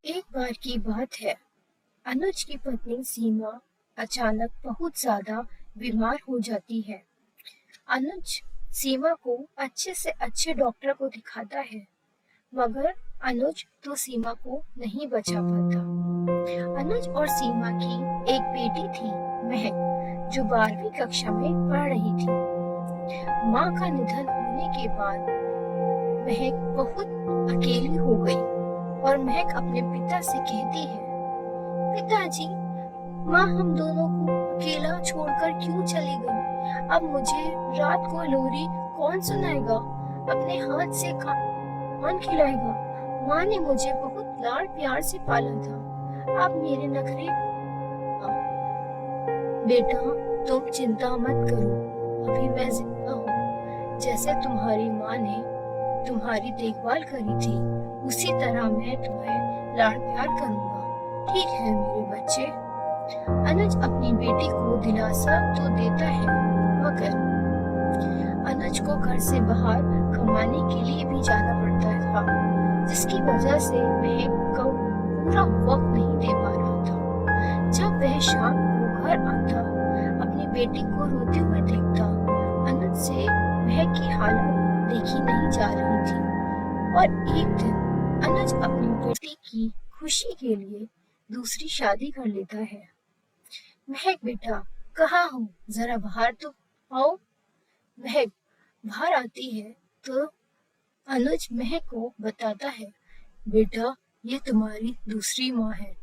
एक बार की बात है। अनुज की पत्नी सीमा अचानक बहुत ज्यादा बीमार हो जाती है। अनुज सीमा को अच्छे से अच्छे डॉक्टर को दिखाता है, मगर अनुज तो सीमा को नहीं बचा पाता। अनुज और सीमा की एक बेटी थी, महक, जो 12वीं कक्षा में पढ़ रही थी। माँ का निधन होने के बाद महक बहुत अकेली हो गई और महक अपने पिता से कहती है, पिताजी, माँ हम दोनों को अकेला छोड़कर क्यों चली गई? अब मुझे रात को लोरी कौन सुनाएगा? अपने हाथ से कौन खिलाएगा? माँ ने मुझे बहुत लाड़ प्यार से पाला था, अब मेरे नखरे। बेटा, तुम चिंता मत करो, अभी मैं जिंदा हूँ। जैसे तुम्हारी माँ ने तुम्हारी देखभाल करी थी, उसी तरह मैं तुम्हें लाड़ प्यार करूंगा। ठीक है मेरे बच्चे। अनुज अपनी बेटी को दिलासा तो देता है, मगर अनुज को घर से बाहर कमाने के लिए भी जाना पड़ता था, जिसकी वजह से महक को पूरा वक्त नहीं दे पा रहा था। जब वह शाम को घर आता, अपनी बेटी को रोते हुए देखता, अनुज से महक की हालत देखी नहीं जा रही थी। और एक दिन अनुज अपनी बेटी की खुशी के लिए दूसरी शादी कर लेता है। महक बेटा, कहाँ हो? जरा बाहर तो आओ। महक बाहर आती है तो अनुज महक को बताता है, बेटा ये तुम्हारी दूसरी माँ है,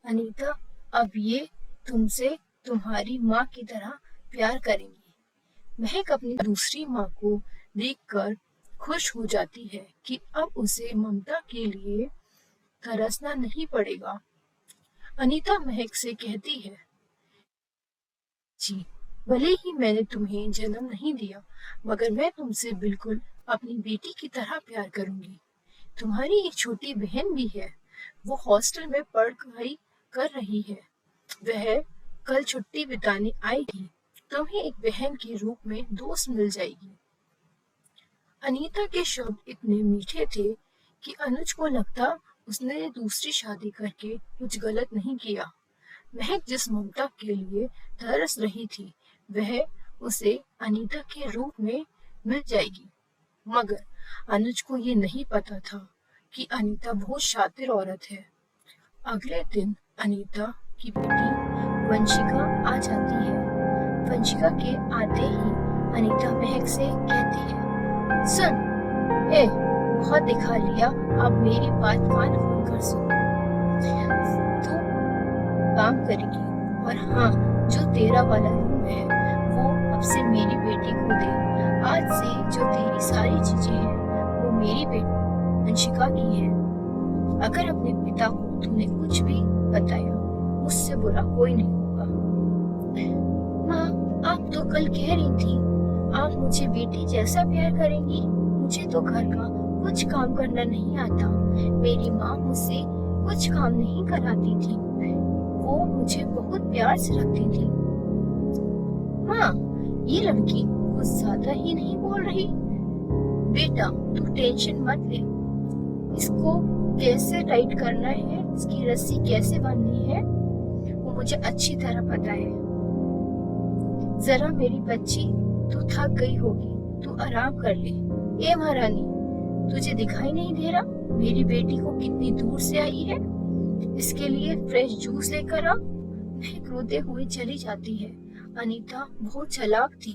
अनीता। अब ये तुमसे तुम्हारी माँ की तरह प्यार करेंगी। महक अपनी दूसरी माँ को देखकर खुश हो जाती है कि अब उसे ममता के लिए तरसना नहीं पड़ेगा। अनीता महक से कहती है, जी, भले ही मैंने तुम्हें जन्म नहीं दिया, मगर मैं तुमसे बिल्कुल अपनी बेटी की तरह प्यार करूंगी। तुम्हारी एक छोटी बहन भी है, वो हॉस्टल में पढ़ाई कर रही है। वह कल छुट्टी बिताने आएगी, तुम्हें एक बहन के रूप में दोस्त मिल जाएगी। अनीता के शब्द इतने मीठे थे कि अनुज को लगता उसने दूसरी शादी करके कुछ गलत नहीं किया। महक जिस ममता के लिए तरस रही थी, वह उसे अनीता के रूप में मिल जाएगी। मगर अनुज को ये नहीं पता था कि अनीता बहुत शातिर औरत है। अगले दिन अनीता की बेटी वंशिका आ जाती है। वंशिका के आते ही अनीता महक से कहती है, सुन, बहुत दिखा लिया, अब मेरी बात कान खोल कर सुन। तू काम करेगी, और हाँ, जो तेरा वाला रूम है वो अब से मेरी बेटी को दे। आज से जो तेरी सारी चीजें हैं वो मेरी बेटी वंशिका की है। अगर अपने पिता को तूने कुछ भी बताया, मुझसे बुरा कोई नहीं होगा। माँ, आप तो कल कह रही थी आप मुझे बेटी जैसा प्यार करेंगी। मुझे तो घर का कुछ काम करना नहीं आता। मेरी माँ मुझसे कुछ काम नहीं कराती थी, वो मुझे बहुत प्यार से रखती थी। माँ, ये लड़की कुछ ज्यादा ही नहीं बोल रही। बेटा, तू टेंशन मत ले। इसको कैसे टाइट करना है, इसकी रस्सी कैसे बांधनी है, वो मुझे अच्छी तरह पता है। जरा मेरी बच्ची, तू थक गई होगी, तू आराम कर ले। ए महारानी, तुझे दिखाई नहीं दे रहा मेरी बेटी को कितनी दूर से आई है? इसके लिए फ्रेश जूस लेकर आ। महक रोते हुए चली जाती है। अनीता बहुत चालाक थी।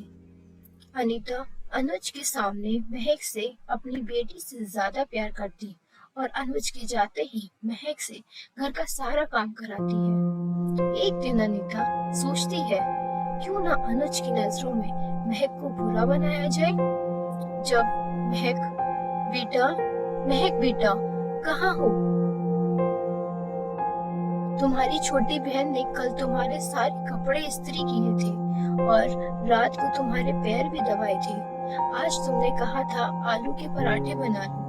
अनीता अनुज के सामने महक से अपनी बेटी से ज्यादा प्यार करती और अनुज के जाते ही महक से घर का सारा काम कराती है। एक दिन अनीता सोचती है, क्यों ना अनुज की नजरों में महक को बुरा बनाया जाए। जब महक बेटा, कहाँ हो? तुम्हारी छोटी बहन ने कल तुम्हारे सारे कपड़े इस्त्री किए थे और रात को तुम्हारे पैर भी दबाए थे। आज तुमने कहा था आलू के पराठे बना लो,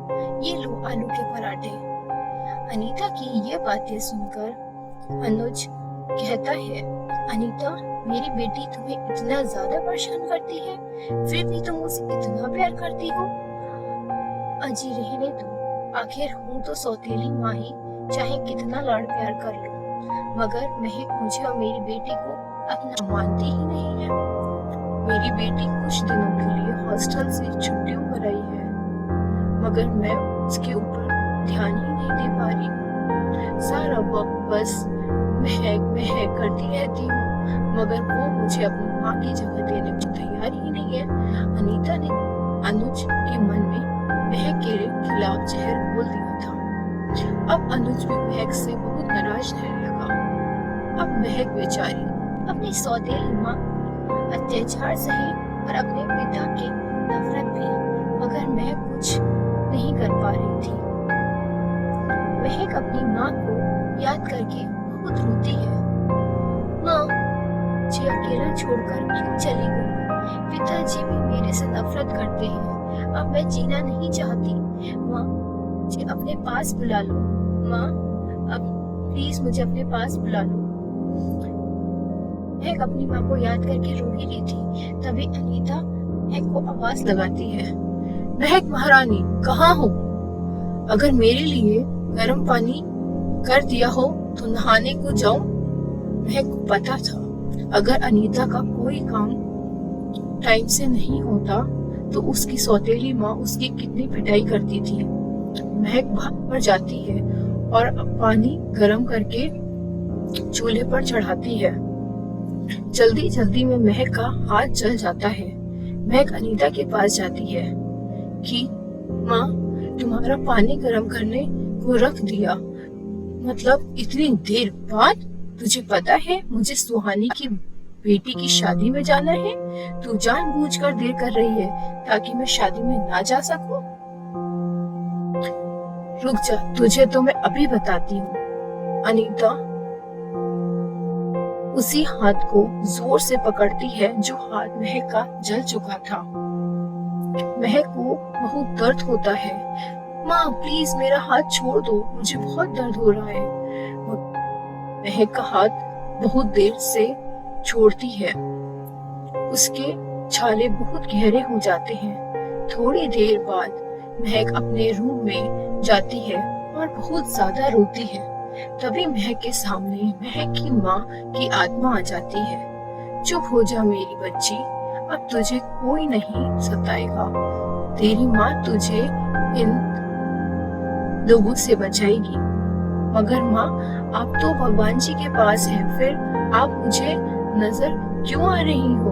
ये लो आलू के पराठे। अनीता की ये बातें सुनकर अनुज कहता है, अनीता, मेरी बेटी तुम्हें इतना ज्यादा परेशान करती है, फिर भी तुम उसे इतना प्यार करती हो। अजी रहने दो, आखिर हूँ तो सौतेली माँ ही, चाहे कितना लाड़ प्यार कर लो, मगर महक मुझे और मेरी बेटी को अपना मानती ही नहीं है। मेरी बेटी कुछ दिनों के लिए हॉस्टल से छुट्टियों पर आई है, मगर मैं उसके ऊपर ध्यान ही नहीं दे पा रही हूँ। सारा वक्त बस महक महक करती रहती हूँ, मगर वो मुझे अपनी माँ की जगह देने को तैयार ही नहीं है। अनीता ने अनुज के मन में महक के खिलाफ जहर घोल दिया था। अब अनुज भी महक से बहुत नाराज रहने लगा। अब महक बेचारी अपनी सौतेली माँ अत्याचार सही और अपने पिता की नफरत भी, मगर महक कुछ नहीं कर पा रही थी। महक अपनी माँ को याद करके बहुत रोती है। माँ, मुझे अकेला छोड़कर क्यों चली गई? पिताजी भी मेरे से नफरत करते हैं। अब मैं जीना नहीं चाहती। माँ, मुझे अपने पास बुला लो। माँ, अब प्लीज मुझे अपने पास बुला लो। महक अपनी माँ को याद करके रो ही रही थी, तभी अनीता महक को आवाज लगाती है। महक महारानी, कहाँ हो? अगर मेरे लिए गर्म पानी कर दिया हो तो नहाने को जाऊं। महक को पता था अगर अनीता का कोई काम टाइम से नहीं होता तो उसकी सौतेली माँ उसकी कितनी पिटाई करती थी। महक भाग पर जाती है और पानी गर्म करके चूल्हे पर चढ़ाती है। जल्दी जल्दी में महक का हाथ जल जाता है। महक अनीता के पास जाती है कि माँ, तुम्हारा पानी गर्म करने को रख दिया, मतलब इतनी देर बाद? तुझे पता है मुझे सुहानी की बेटी की शादी में जाना है। तू जानबूझकर देर कर रही है ताकि मैं शादी में ना जा सकूं। रुक जा, तुझे तो मैं अभी बताती हूँ। अनीता उसी हाथ को जोर से पकड़ती है जो हाथ महक का जल चुका था। महक को बहुत दर्द होता है। माँ, प्लीज मेरा हाथ छोड़ दो, मुझे बहुत दर्द हो रहा है। महक का हाथ बहुत देर से छोड़ती है। उसके छाले बहुत गहरे हो जाते हैं। थोड़ी देर बाद महक अपने रूम में जाती है और बहुत ज्यादा रोती है। तभी महक के सामने महक की माँ की आत्मा आ जाती है। चुप हो जा मेरी बच्ची, अब तुझे कोई नहीं सताएगा। तेरी माँ तुझे इन लोगों से बचाएगी। मगर माँ, आप तो भगवान जी के पास हैं, फिर आप मुझे नजर क्यों आ रही हो?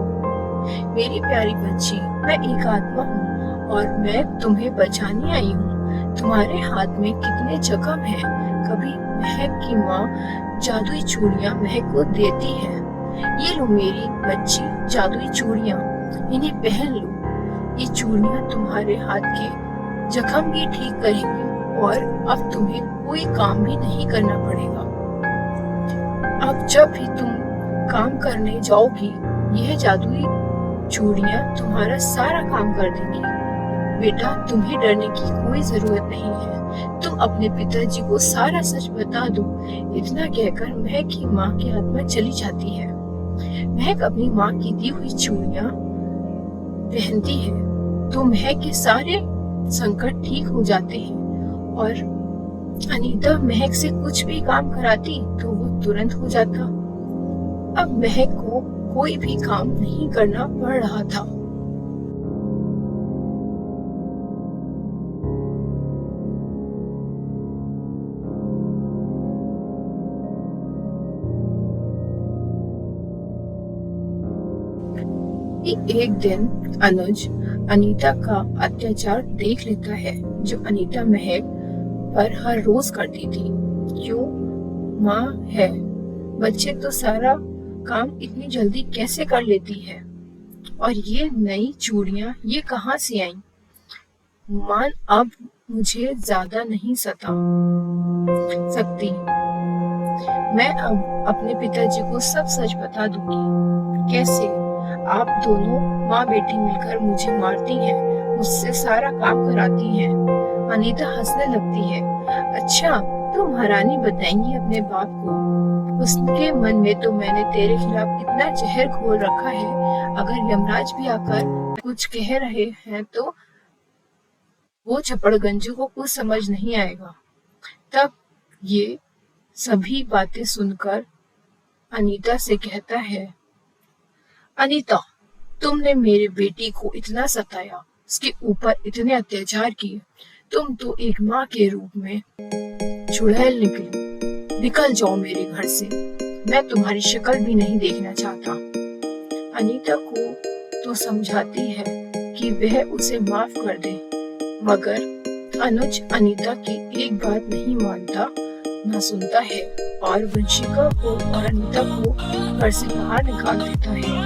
मेरी प्यारी बच्ची, मैं एक आत्मा हूँ और मैं तुम्हें बचाने आई हूँ। तुम्हारे हाथ में कितने जख्म हैं। कभी महक की माँ जादुई चूड़ियाँ महक को देती है। ये लो मेरी बच्ची, जादुई चूड़ियाँ, इन्हें पहन लो। ये चूड़ियाँ तुम्हारे हाथ के जख्म भी ठीक करेंगी और अब तुम्हें कोई काम भी नहीं करना पड़ेगा। अब जब भी तुम काम करने जाओगी, यह जादुई चूड़ियाँ तुम्हारा सारा काम कर देंगी। बेटा, तुम्हें डरने की कोई जरूरत नहीं है। तुम अपने पिताजी को सारा सच बता दो। इतना कहकर महक की माँ की आत्मा चली जाती है। महक अपनी माँ की दी हुई चूड़ियाँ पहनती है तो महक के सारे संकट ठीक हो जाते हैं और अनीता महक से कुछ भी काम कराती तो वो तुरंत हो जाता। अब महक को कोई भी काम नहीं करना पड़ रहा था। एक दिन अनुज अनीता का अत्याचार देख लेता है जो अनीता महक पर हर रोज करती थी। क्यों? माँ है, बच्चे तो सारा काम इतनी जल्दी कैसे कर लेती है? और ये नई चूड़ियाँ ये कहाँ से आई? माँ अब मुझे ज्यादा नहीं सता सकती। मैं अब अपने पिताजी को सब सच बता दूंगी। कैसे? आप दोनों माँ बेटी मिलकर मुझे मारती हैं, मुझसे सारा काम कराती हैं। अनीता हंसने लगती है। अच्छा, तुम महारानी बताएंगी अपने बाप को? उसके मन में तो मैंने तेरे खिलाफ इतना जहर घोल रखा है, अगर यमराज भी आकर कुछ कह रहे हैं तो वो चपड़गंजू को कुछ समझ नहीं आएगा। तब ये सभी बातें सुनकर अनीता से कहता है, अनीता, तुमने मेरे बेटी को इतना सताया, उसके ऊपर इतने अत्याचार किए, तुम तो एक माँ के रूप में चुड़ैल निकली। निकल जाओ मेरे घर से, मैं तुम्हारी शक्ल भी नहीं देखना चाहता। अनीता को तो समझाती है कि वह उसे माफ कर दे, मगर अनुज अनीता की एक बात नहीं मानता, न सुनता है और वंशिका को और अनीता को घर से बाहर निकाल देता है।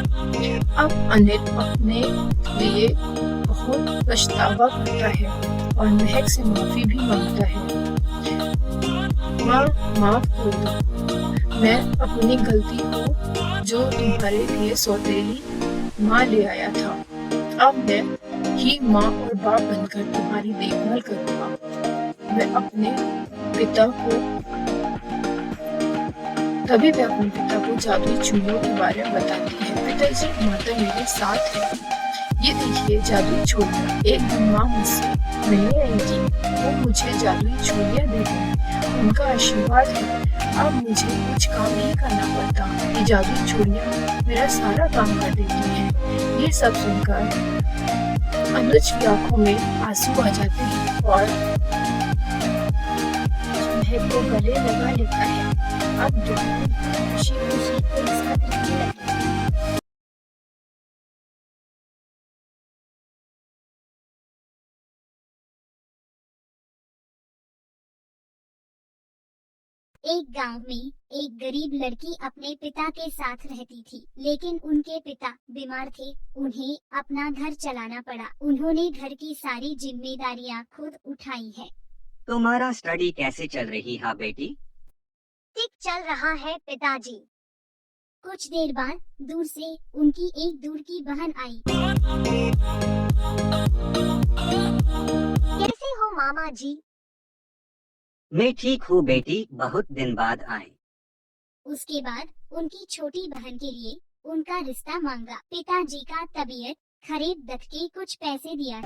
अब अनिल अपने लिए बहुत पछतावा करता है और महक से माफी भी मांगता है। माँ, माफ कर दो, मैं अपनी गलती को जो तुम्हारे लिए सौतेली माँ ले आया था, अब मैं ही माँ और बाप बनकर तुम्हारी देखभाल करूंगा। मैं अपने पिता को तभी वह अपने पिता को जादुई चूड़ियों के बारे में बताती है। पिताजी, माता मेरे साथ है, ये देखिए जादुई चूड़ियां। एक दिन माँ मुझसे मिलने आई थी, वो मुझे जादुई चूड़ियां दे गई, उनका आशीर्वाद है। अब मुझे कुछ काम नहीं करना पड़ता, ये जादुई चूड़ियां मेरा सारा काम कर देती हैं। ये सब सुनकर अनुज की आंखों में आंसू आ जाते हैं और महक को गले लगा लेता है। अब दोनों खुशी खुशी एक साथ रहने लगे। एक गांव में एक गरीब लड़की अपने पिता के साथ रहती थी, लेकिन उनके पिता बीमार थे। उन्हें अपना घर चलाना पड़ा। उन्होंने घर की सारी जिम्मेदारियां खुद उठाई है। तुम्हारा स्टडी कैसे चल रही है बेटी? ठीक चल रहा है पिताजी। कुछ देर बाद दूर से उनकी एक दूर की बहन आई। कैसे हो मामा जी? मैं ठीक हूँ बेटी, बहुत दिन बाद आए। उसके बाद उनकी छोटी बहन के लिए उनका रिश्ता मांगा। पिताजी का तबीयत खराब देख के कुछ पैसे दिया।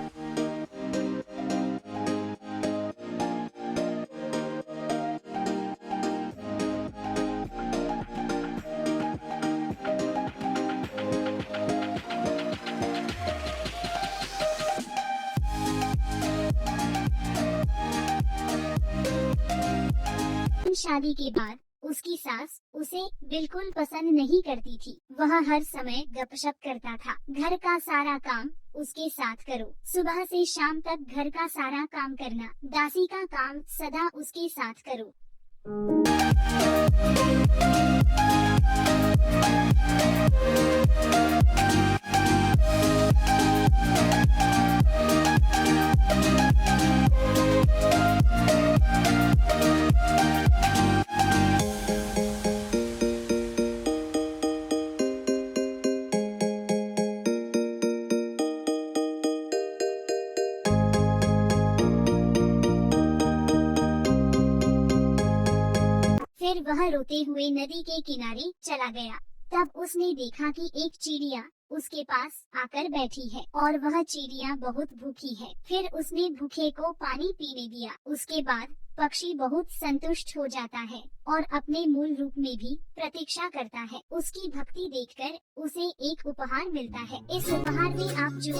शादी के बाद उसकी सास उसे बिल्कुल पसंद नहीं करती थी। वह हर समय गपशप करता था। घर का सारा काम उसके साथ करो, सुबह से शाम तक घर का सारा काम करना, दासी का काम सदा उसके साथ करो। फिर वह रोते हुए नदी के किनारे चला गया। तब उसने देखा कि एक चिड़िया उसके पास आकर बैठी है और वह चिड़िया बहुत भूखी है। फिर उसने भूखे को पानी पीने दिया। उसके बाद पक्षी बहुत संतुष्ट हो जाता है और अपने मूल रूप में भी प्रतीक्षा करता है। उसकी भक्ति देखकर उसे एक उपहार मिलता है। इस उपहार में आप जो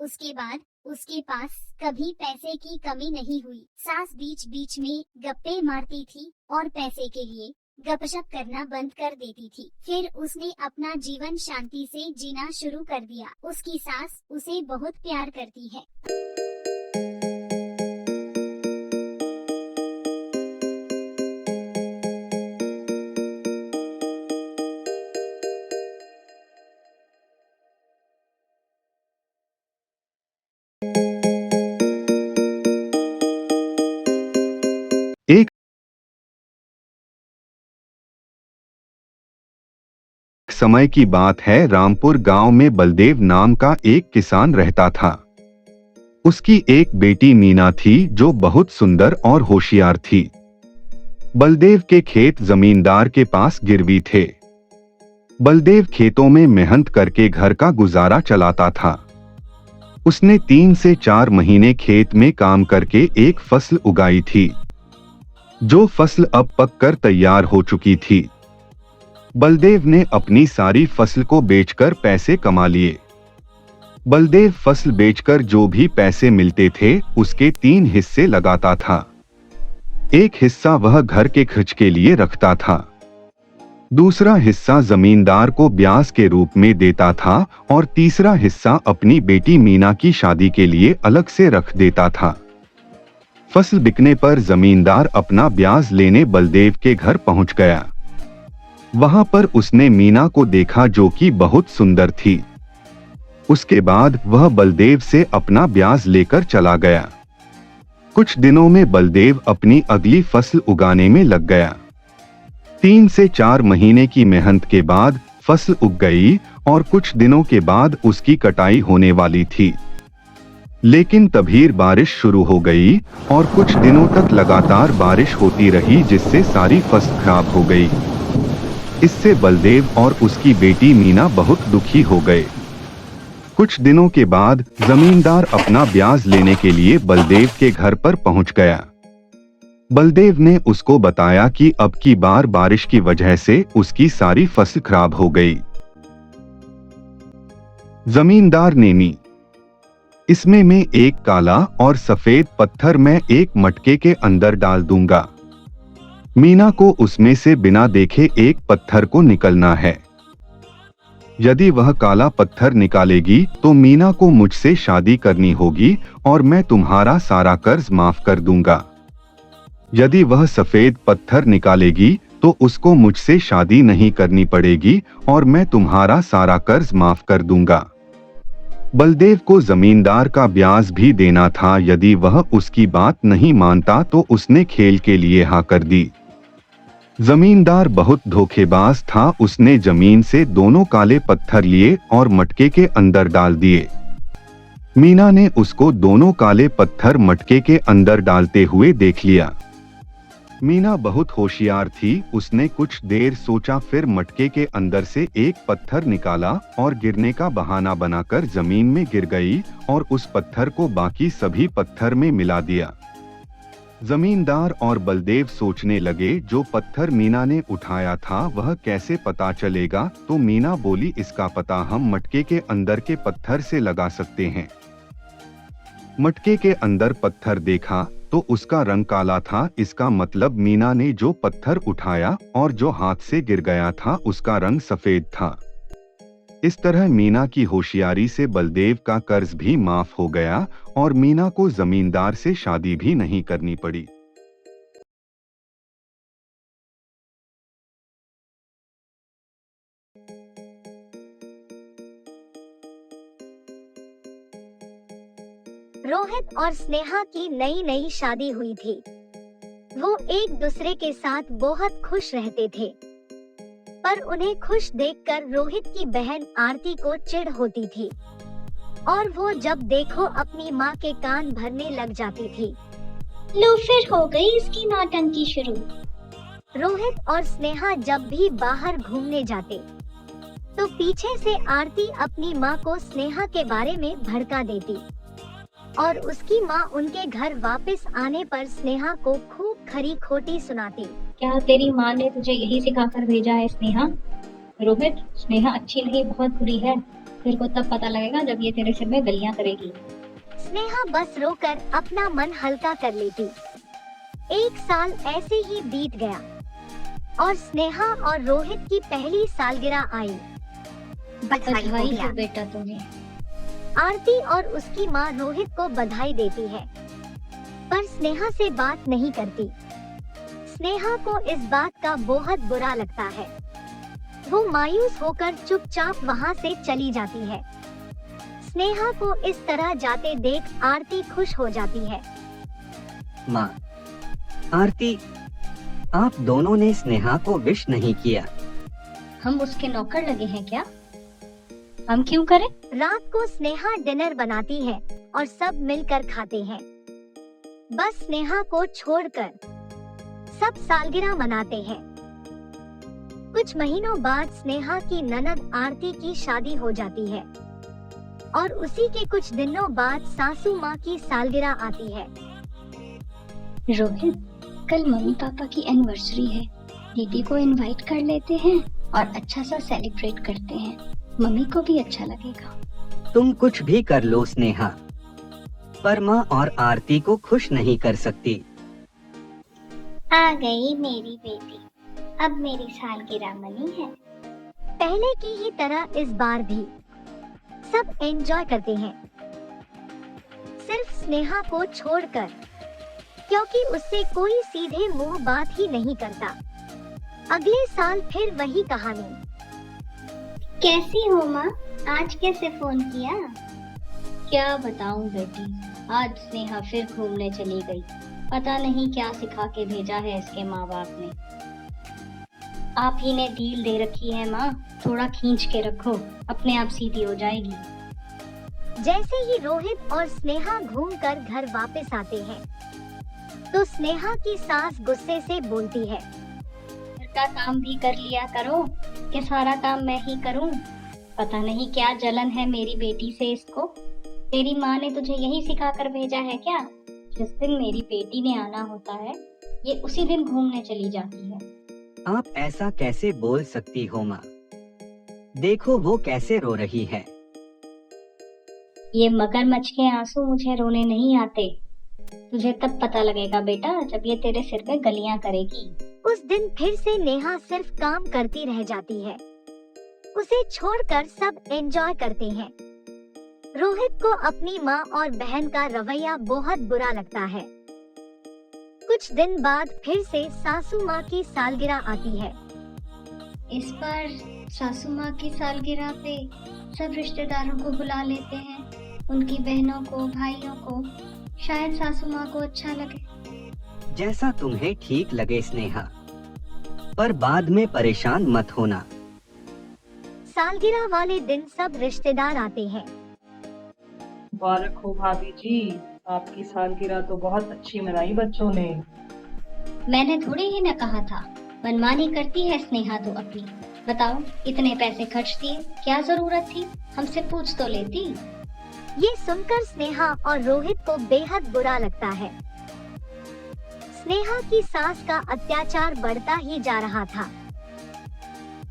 उसके बाद उसके पास कभी पैसे की कमी नहीं हुई। सास बीच बीच में गप्पे मारती थी और पैसे के लिए गपशप करना बंद कर देती थी। फिर उसने अपना जीवन शांति से जीना शुरू कर दिया। उसकी सास उसे बहुत प्यार करती है। समय की बात है, रामपुर गांव में बलदेव नाम का एक किसान रहता था। उसकी एक बेटी मीना थी जो बहुत सुंदर और होशियार थी। बलदेव के खेत जमींदार के पास गिरवी थे। बलदेव खेतों में मेहनत करके घर का गुजारा चलाता था। उसने 3 से 4 महीने खेत में काम करके एक फसल उगाई थी, जो फसल अब पककर तैयार हो चुकी थी। बलदेव ने अपनी सारी फसल को बेचकर पैसे कमा लिए। बलदेव फसल बेचकर जो भी पैसे मिलते थे उसके 3 हिस्से लगाता था। एक हिस्सा वह घर के खर्च के लिए रखता था, दूसरा हिस्सा जमींदार को ब्याज के रूप में देता था और तीसरा हिस्सा अपनी बेटी मीना की शादी के लिए अलग से रख देता था। फसल बिकने पर जमींदार अपना ब्याज लेने बलदेव के घर पहुंच गया। वहां पर उसने मीना को देखा जो कि बहुत सुंदर थी। उसके बाद वह बलदेव से अपना ब्याज लेकर चला गया। कुछ दिनों में बलदेव अपनी अगली फसल उगाने में लग गया। 3 से 4 महीने की मेहनत के बाद फसल उग गई और कुछ दिनों के बाद उसकी कटाई होने वाली थी। लेकिन तभी बारिश शुरू हो गई और कुछ दिनों तक लगातार बारिश होती रही, जिससे सारी फसल खराब हो गई। इससे बलदेव और उसकी बेटी मीना बहुत दुखी हो गए। कुछ दिनों के बाद जमींदार अपना ब्याज लेने के लिए बलदेव के घर पर पहुंच गया। बलदेव ने उसको बताया कि अब की बार बारिश की वजह से उसकी सारी फसल खराब हो गई। जमींदार ने इसमें मैं एक काला और सफेद पत्थर मैं एक मटके के अंदर डाल दूंगा। मीना को उसमें से बिना देखे एक पत्थर को निकलना है। यदि वह काला पत्थर निकालेगी तो मीना को मुझसे शादी करनी होगी और मैं तुम्हारा सारा कर्ज माफ कर दूंगा। यदि वह सफेद पत्थर निकालेगी तो उसको मुझसे शादी नहीं करनी पड़ेगी और मैं तुम्हारा सारा कर्ज माफ कर दूंगा। बलदेव को जमींदार का ब्याज भी देना था। यदि वह उसकी बात नहीं मानता तो उसने खेल के लिए हाँ कर दी। जमींदार बहुत धोखेबाज था। उसने जमीन से 2 काले पत्थर लिए और मटके के अंदर डाल दिए। मीना ने उसको 2 काले पत्थर मटके के अंदर डालते हुए देख लिया। मीना बहुत होशियार थी। उसने कुछ देर सोचा, फिर मटके के अंदर से एक पत्थर निकाला और गिरने का बहाना बनाकर जमीन में गिर गई और उस पत्थर को बाकी सभी पत्थर में मिला दिया। जमींदार और बलदेव सोचने लगे, जो पत्थर मीना ने उठाया था वह कैसे पता चलेगा। तो मीना बोली, इसका पता हम मटके के अंदर के पत्थर से लगा सकते हैं। मटके के अंदर पत्थर देखा तो उसका रंग काला था। इसका मतलब मीना ने जो पत्थर उठाया और जो हाथ से गिर गया था उसका रंग सफेद था। इस तरह मीना की होशियारी से बलदेव का कर्ज भी माफ हो गया और मीना को जमींदार से शादी भी नहीं करनी पड़ी। रोहित और स्नेहा की नई नई शादी हुई थी। वो एक दूसरे के साथ बहुत खुश रहते थे, पर उन्हें खुश देखकर रोहित की बहन आरती को चिढ़ होती थी और वो जब देखो अपनी माँ के कान भरने लग जाती थी। लो फिर हो गई इसकी नौटंकी शुरू। रोहित और स्नेहा जब भी बाहर घूमने जाते तो पीछे से आरती अपनी माँ को स्नेहा के बारे में भड़का देती और उसकी माँ उनके घर वापस आने पर स्नेहा को खूब खरी खोटी सुनाती। क्या तेरी माँ ने तुझे यही सिखाकर भेजा है स्नेहा? रोहित, स्नेहा अच्छी नहीं, बहुत बुरी है। तेरे को तब पता लगेगा जब ये तेरे सिर में गलियां करेगी। स्नेहा बस रोकर अपना मन हल्का कर लेती। 1 साल ऐसे ही बीत गया और स्नेहा और रोहित की पहली सालगिरह आई। बधाई हो बेटा तुम्हें। आरती और उसकी माँ रोहित को बधाई देती है, पर स्नेहा से बात नहीं करती। स्नेहा को इस बात का बहुत बुरा लगता है। वो मायूस होकर चुपचाप वहाँ से चली जाती है। स्नेहा को इस तरह जाते देख आरती खुश हो जाती है। माँ, आरती, आप दोनों ने स्नेहा को विश नहीं किया। हम उसके नौकर लगे हैं क्या? हम क्यों करें? रात को स्नेहा डिनर बनाती है और सब मिलकर खाते हैं। बस स्नेहा को छोड़कर सब सालगिरह मनाते हैं। कुछ महीनों बाद स्नेहा की ननद आरती की शादी हो जाती है और उसी के कुछ दिनों बाद सासू माँ की सालगिरह आती है। रोहित, कल मम्मी पापा की एनिवर्सरी है। दीदी को इनवाइट कर लेते हैं और अच्छा सा सेलिब्रेट करते हैं। मम्मी को भी अच्छा लगेगा। तुम कुछ भी कर लो स्नेहा, पर माँ और आरती को खुश नहीं कर सकती। आ गई मेरी बेटी, अब मेरी सालगिरह मनी है। पहले की ही तरह इस बार भी सब एंजॉय करते हैं, सिर्फ स्नेहा को छोड़कर, क्योंकि उससे कोई सीधे मुंह बात ही नहीं करता। अगले साल फिर वही कहानी। कैसी हो माँ? आज कैसे फोन किया? क्या बताऊं बेटी, आज स्नेहा फिर घूमने चली गई। पता नहीं क्या सिखा के भेजा है इसके माँ बाप ने। आप ही ने ढील दे रखी है माँ, थोड़ा खींच के रखो, अपने आप सीधी हो जाएगी। जैसे ही रोहित और स्नेहा घूमकर घर वापस आते हैं, तो स्नेहा की सास गुस्से से बोलती है, घर का काम भी कर लिया करो, कि सारा काम मैं ही करूं। पता नहीं क्या जलन है मेरी बेटी से इसको। तेरी माँ ने तुझे यही सिखा कर भेजा है क्या? जिस दिन मेरी बेटी ने आना होता है, ये उसी दिन घूमने चली जाती है। आप ऐसा कैसे बोल सकती हो माँ? देखो वो कैसे रो रही है। ये मगरमच्छ के आंसू मुझे रोने नहीं आते। तुझे तब पता लगेगा बेटा, जब ये तेरे सिर पे गलियां करेगी। उस दिन फिर से नेहा सिर्फ काम करती रह जाती है। उसे छोड़कर सब एंजॉय करते हैं। रोहित को अपनी माँ और बहन का रवैया बहुत बुरा लगता है। कुछ दिन बाद फिर से सासू माँ की सालगिरह आती है। इस बार सासू माँ की सालगिरह पे सब रिश्तेदारों को बुला लेते हैं, उनकी बहनों को, भाइयों को। शायद सासू माँ को अच्छा लगे। जैसा तुम्हें ठीक लगे स्नेहा, पर बाद में परेशान मत होना। सालगिरह वाले दिन सब रिश्तेदार आते हैं। मुबारक हो भाभी जी, आपकी सालगिरह तो बहुत अच्छी मनाई बच्चों ने। मैंने थोड़ी ही न कहा था। मनमानी करती है स्नेहा तो अपनी। बताओ, इतने पैसे खर्च दिए, क्या जरूरत थी? हमसे पूछ तो लेती। ये सुनकर स्नेहा और रोहित को बेहद बुरा लगता है। स्नेहा की सास का अत्याचार बढ़ता ही जा रहा था।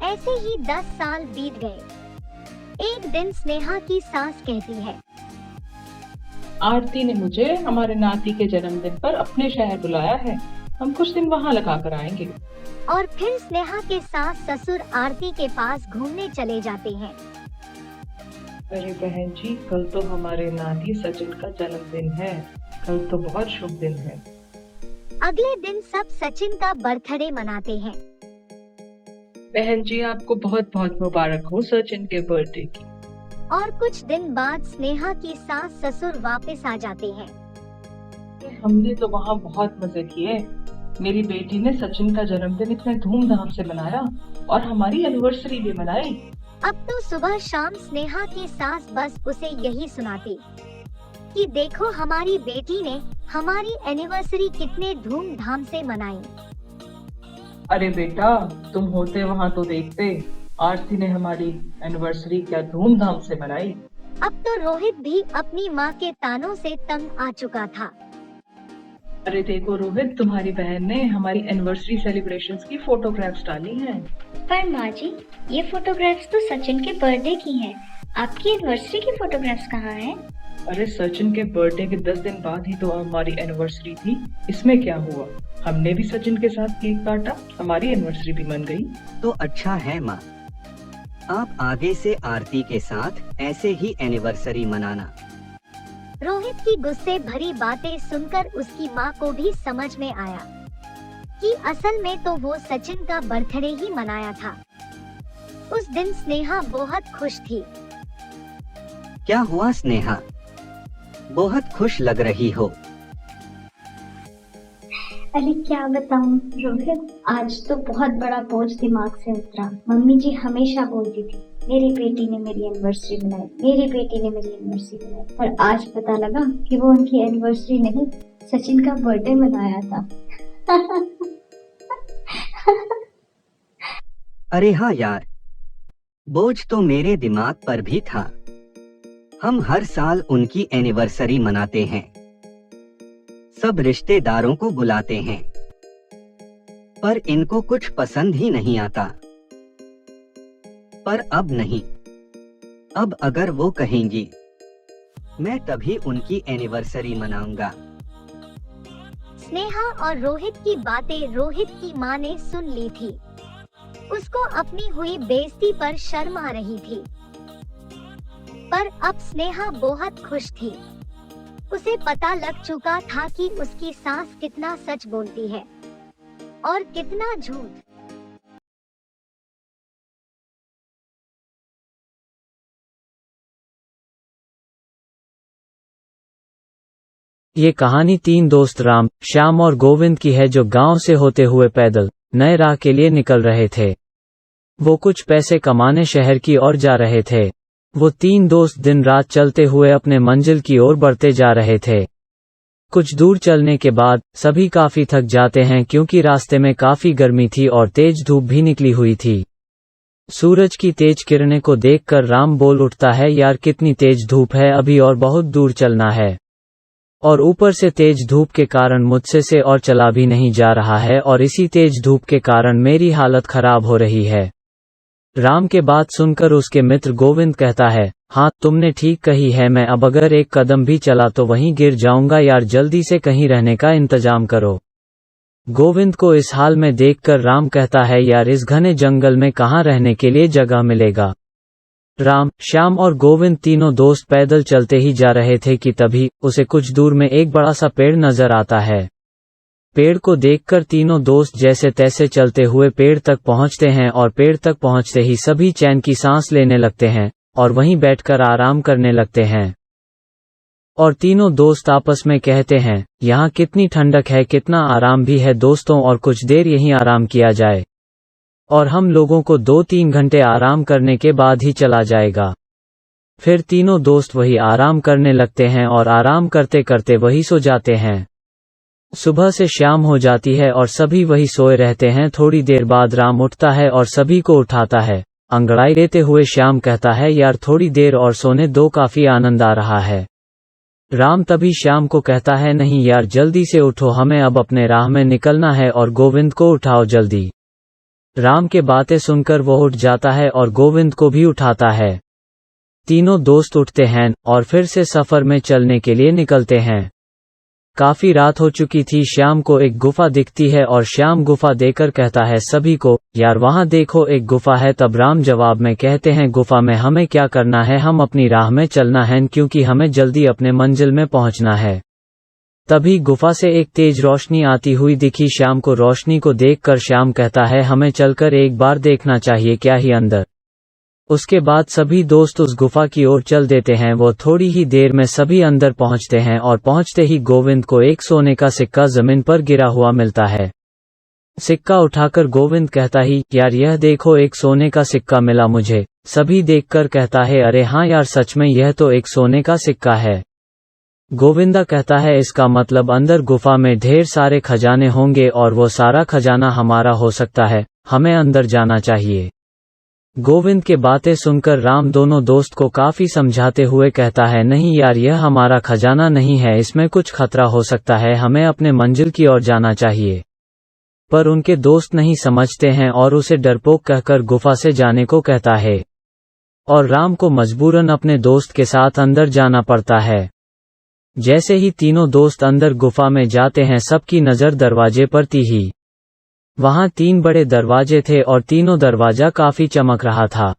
ऐसे ही 10 साल बीत गए। एक दिन स्नेहा की सास कहती है, आरती ने मुझे हमारे नाती के जन्मदिन पर अपने शहर बुलाया है, हम कुछ दिन वहाँ लगा कर आएंगे। और फिर स्नेहा के सास ससुर आरती के पास घूमने चले जाते हैं। अरे बहन जी, कल तो हमारे नाती सचिन का जन्मदिन है, कल तो बहुत शुभ दिन है। अगले दिन सब सचिन का बर्थडे मनाते हैं। बहन जी, आपको बहुत बहुत मुबारक हो सचिन के बर्थडे की। और कुछ दिन बाद स्नेहा की सास ससुर वापस आ जाते हैं। हमने तो वहाँ बहुत मजे किए। मेरी बेटी ने सचिन का जन्मदिन इतने धूमधाम से मनाया और हमारी एनिवर्सरी भी मनाई। अब तो सुबह शाम स्नेहा की सास बस उसे यही सुनाती कि देखो हमारी बेटी ने हमारी एनिवर्सरी कितने धूमधाम से मनाई। अरे बेटा, तुम होते वहाँ तो देखते, आरती ने हमारी एनिवर्सरी क्या धूमधाम से मनाई। अब तो रोहित भी अपनी माँ के तानों से तंग आ चुका था। अरे देखो रोहित, तुम्हारी बहन ने हमारी एनिवर्सरी सेलिब्रेशंस की फोटोग्राफ्स डाली हैं। पर माँ जी, ये फोटोग्राफ्स तो सचिन के बर्थडे की हैं। आपकी एनिवर्सरी की फोटोग्राफ्स कहाँ हैं? अरे सचिन के बर्थडे के 10 दिन बाद ही तो हमारी एनिवर्सरी थी, इसमें क्या हुआ? हमने भी सचिन के साथ केक काटा, हमारी एनिवर्सरी भी मन गई। तो अच्छा है माँ, आप आगे से आरती के साथ ऐसे ही एनिवर्सरी मनाना। रोहित की गुस्से भरी बातें सुनकर उसकी माँ को भी समझ में आया कि असल में तो वो सचिन का बर्थडे ही मनाया था। उस दिन स्नेहा बहुत खुश थी। क्या हुआ स्नेहा, बहुत खुश लग रही हो। अरे क्या बताऊं रोहित, आज तो बहुत बड़ा बोझ दिमाग से उतरा। मम्मी जी हमेशा बोलती थी मेरी बेटी ने मेरी एनिवर्सरी मनाई, मेरी बेटी ने मेरी एनिवर्सरी मनाई, पर आज पता लगा कि वो उनकी एनिवर्सरी नहीं, सचिन का बर्थडे मनाया था। अरे हाँ यार, बोझ तो मेरे दिमाग पर भी था। हम हर साल उनकी एनिवर्सरी मनाते हैं, सब रिश्तेदारों को बुलाते हैं, पर इनको कुछ पसंद ही नहीं आता। पर अब नहीं, अब अगर वो कहेंगी मैं तभी उनकी एनिवर्सरी मनाऊंगा। स्नेहा और रोहित की बातें रोहित की माँ ने सुन ली थी। उसको अपनी हुई बेइज्जती पर शर्म आ रही थी, पर अब स्नेहा बहुत खुश थी। उसे पता लग चुका था कि उसकी सास कितना सच बोलती है और कितना झूठ। ये कहानी 3 दोस्त राम, श्याम और गोविंद की है जो गांव से होते हुए पैदल नए राह के लिए निकल रहे थे। वो कुछ पैसे कमाने शहर की ओर जा रहे थे। वो 3 दोस्त दिन रात चलते हुए अपने मंजिल की ओर बढ़ते जा रहे थे। कुछ दूर चलने के बाद सभी काफी थक जाते हैं क्योंकि रास्ते में काफी गर्मी थी और तेज धूप भी निकली हुई थी। सूरज की तेज किरणें को देखकर राम बोल उठता है, यार कितनी तेज धूप है, अभी और बहुत दूर चलना है। और ऊपर से तेज धूप के कारण मुझसे से और चला भी नहीं जा रहा है और इसी तेज धूप के कारण मेरी हालत खराब हो रही है। राम के बात सुनकर उसके मित्र गोविंद कहता है, हाँ तुमने ठीक कही है, मैं अब अगर एक कदम भी चला तो वहीं गिर जाऊंगा, यार जल्दी से कहीं रहने का इंतजाम करो। गोविंद को इस हाल में देखकर राम कहता है, यार इस घने जंगल में कहाँ रहने के लिए जगह मिलेगा। राम, श्याम और गोविंद तीनों दोस्त पैदल चलते ही जा रहे थे कि तभी उसे कुछ दूर में एक बड़ा सा पेड़ नजर आता है। पेड़ को देखकर तीनों दोस्त जैसे तैसे चलते हुए पेड़ तक पहुंचते हैं और पेड़ तक पहुंचते ही सभी चैन की सांस लेने लगते हैं और वहीं बैठकर आराम करने लगते हैं। और तीनों दोस्त आपस में कहते हैं, यहाँ कितनी ठंडक है, कितना आराम भी है दोस्तों, और कुछ देर यहीं आराम किया जाए और हम लोगों को 2-3 घंटे आराम करने के बाद ही चला जाएगा। फिर तीनों दोस्त वही आराम करने लगते हैं और आराम करते करते वही सो जाते हैं। सुबह से शाम हो जाती है और सभी वही सोए रहते हैं। थोड़ी देर बाद राम उठता है और सभी को उठाता है। अंगड़ाई देते हुए श्याम कहता है, यार थोड़ी देर और सोने दो, काफी आनंद आ रहा है। राम तभी श्याम को कहता है, नहीं यार जल्दी से उठो, हमें अब अपने राह में निकलना है और गोविंद को उठाओ जल्दी। राम के बातें सुनकर वो उठ जाता है और गोविंद को भी उठाता है। तीनों दोस्त उठते हैं और फिर से सफर में चलने के लिए निकलते हैं। काफी रात हो चुकी थी। श्याम को एक गुफा दिखती है और श्याम गुफा देकर कहता है सभी को, यार वहां देखो एक गुफा है। तब राम जवाब में कहते हैं, गुफा में हमें क्या करना है, हम अपनी राह में चलना है क्योंकि हमें जल्दी अपने मंजिल में पहुंचना है। तभी गुफा से एक तेज रोशनी आती हुई दिखी। श्याम को रोशनी को देखकर श्याम कहता है, हमें चलकर एक बार देखना चाहिए क्या ही अंदर। उसके बाद सभी दोस्त उस गुफा की ओर चल देते हैं। वो थोड़ी ही देर में सभी अंदर पहुंचते हैं और पहुंचते ही गोविंद को एक सोने का सिक्का जमीन पर गिरा हुआ मिलता है। सिक्का उठाकर गोविंद कहता ही, यार यह देखो एक सोने का सिक्का मिला मुझे। सभी देखकर कहता है, अरे हाँ यार सच में यह तो एक सोने का सिक्का है। गोविंदा कहता है, इसका मतलब अंदर गुफा में ढेर सारे खजाने होंगे और वो सारा खजाना हमारा हो सकता है, हमें अंदर जाना चाहिए। गोविंद के बातें सुनकर राम दोनों दोस्त को काफी समझाते हुए कहता है, नहीं यार यह हमारा खजाना नहीं है, इसमें कुछ खतरा हो सकता है, हमें अपने मंजिल की ओर जाना चाहिए। पर उनके दोस्त नहीं समझते हैं और उसे डरपोक कहकर गुफा से जाने को कहता है और राम को मजबूरन अपने दोस्त के साथ अंदर जाना पड़ता है। जैसे ही तीनों दोस्त अंदर गुफा में जाते हैं सबकी नजर दरवाजे पर थी ही। वहां 3 बड़े दरवाजे थे और तीनों दरवाजा काफी चमक रहा था।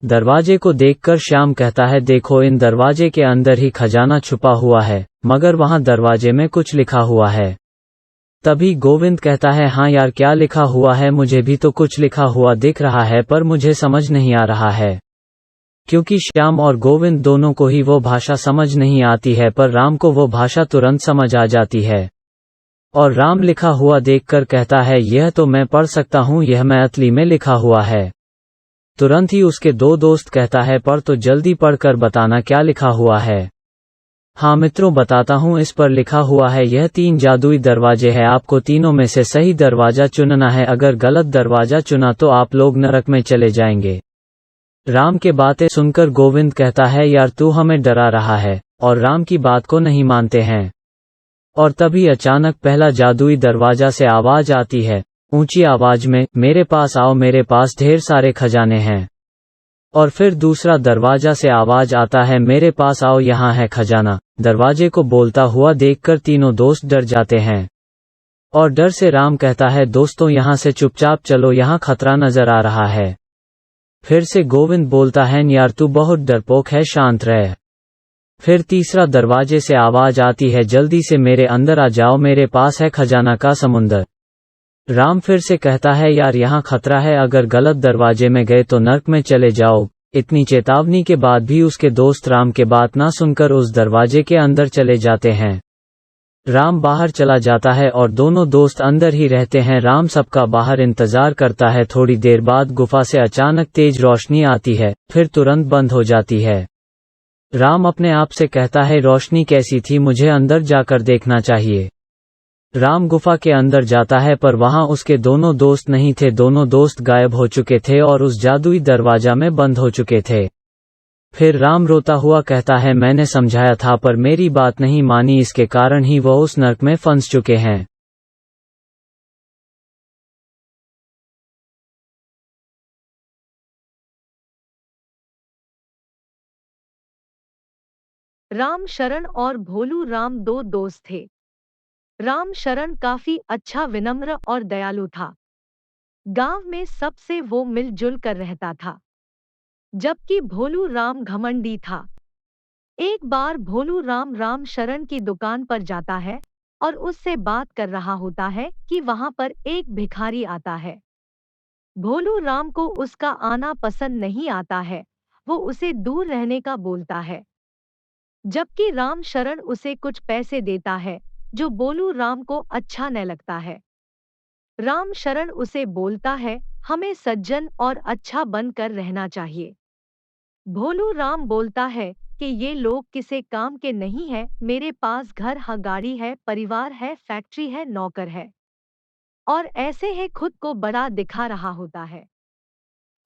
दरवाजे को देखकर श्याम कहता है, देखो इन दरवाजे के अंदर ही खजाना छुपा हुआ है, मगर वहां दरवाजे में कुछ लिखा हुआ है। तभी गोविंद कहता है, हाँ यार क्या लिखा हुआ है, मुझे भी तो कुछ लिखा हुआ दिख रहा है पर मुझे समझ नहीं आ रहा है। क्योंकि श्याम और गोविंद दोनों को ही वो भाषा समझ नहीं आती है, पर राम को वो भाषा तुरंत समझ आ जाती है और राम लिखा हुआ देखकर कहता है यह तो मैं पढ़ सकता हूँ, यह मैथिली में लिखा हुआ है। तुरंत ही उसके दो दोस्त कहता है पढ़ तो जल्दी पढ़कर बताना क्या लिखा हुआ है। हाँ मित्रों बताता हूँ, इस पर लिखा हुआ है यह 3 जादुई दरवाजे हैं, आपको तीनों में से सही दरवाजा चुनना है, अगर गलत दरवाजा चुना तो आप लोग नरक में चले जाएंगे। राम के बातें सुनकर गोविंद कहता है यार तू हमें डरा रहा है, और राम की बात को नहीं मानते हैं। और तभी अचानक पहला जादुई दरवाजा से आवाज आती है ऊंची आवाज में, मेरे पास आओ, मेरे पास ढेर सारे खजाने हैं। और फिर दूसरा दरवाजा से आवाज आता है मेरे पास आओ, यहाँ है खजाना। दरवाजे को बोलता हुआ देखकर तीनों दोस्त डर जाते हैं, और डर से राम कहता है दोस्तों यहाँ से चुपचाप चलो, यहाँ खतरा नजर आ रहा है। फिर से गोविंद बोलता है यार तू बहुत डरपोक है, शांत रह। फिर तीसरा दरवाजे से आवाज आती है जल्दी से मेरे अंदर आ जाओ, मेरे पास है खजाना का समुंदर। राम फिर से कहता है यार यहाँ खतरा है, अगर गलत दरवाजे में गए तो नर्क में चले जाओ। इतनी चेतावनी के बाद भी उसके दोस्त राम के बात ना सुनकर उस दरवाजे के अंदर चले जाते हैं। राम बाहर चला जाता है और दोनों दोस्त अंदर ही रहते हैं। राम सबका बाहर इंतजार करता है। थोड़ी देर बाद गुफा से अचानक तेज रोशनी आती है, फिर तुरंत बंद हो जाती है। राम अपने आप से कहता है रोशनी कैसी थी, मुझे अंदर जाकर देखना चाहिए। राम गुफा के अंदर जाता है पर वहां उसके दोनों दोस्त नहीं थे, दोनों दोस्त गायब हो चुके थे और उस जादुई दरवाजा में बंद हो चुके थे। फिर राम रोता हुआ कहता है मैंने समझाया था पर मेरी बात नहीं मानी, इसके कारण ही वह उस नर्क में फंस चुके हैं। राम शरण और भोलू राम 2 दोस्त थे। राम शरण काफी अच्छा, विनम्र और दयालु था। गांव में सबसे वो मिलजुल कर रहता था, जबकि भोलू राम घमंडी था। एक बार भोलू राम शरण की दुकान पर जाता है और उससे बात कर रहा होता है कि वहां पर एक भिखारी आता है। भोलू राम को उसका आना पसंद नहीं आता है, वो उसे दूर रहने का बोलता है, जबकि राम शरण उसे कुछ पैसे देता है जो भोलू राम को अच्छा न लगता है। राम शरण उसे बोलता है हमें सज्जन और अच्छा बनकर रहना चाहिए। भोलू राम बोलता है कि ये लोग किसी काम के नहीं है, मेरे पास घर है, गाड़ी है, परिवार है, फैक्ट्री है, नौकर है, और ऐसे है खुद को बड़ा दिखा रहा होता है।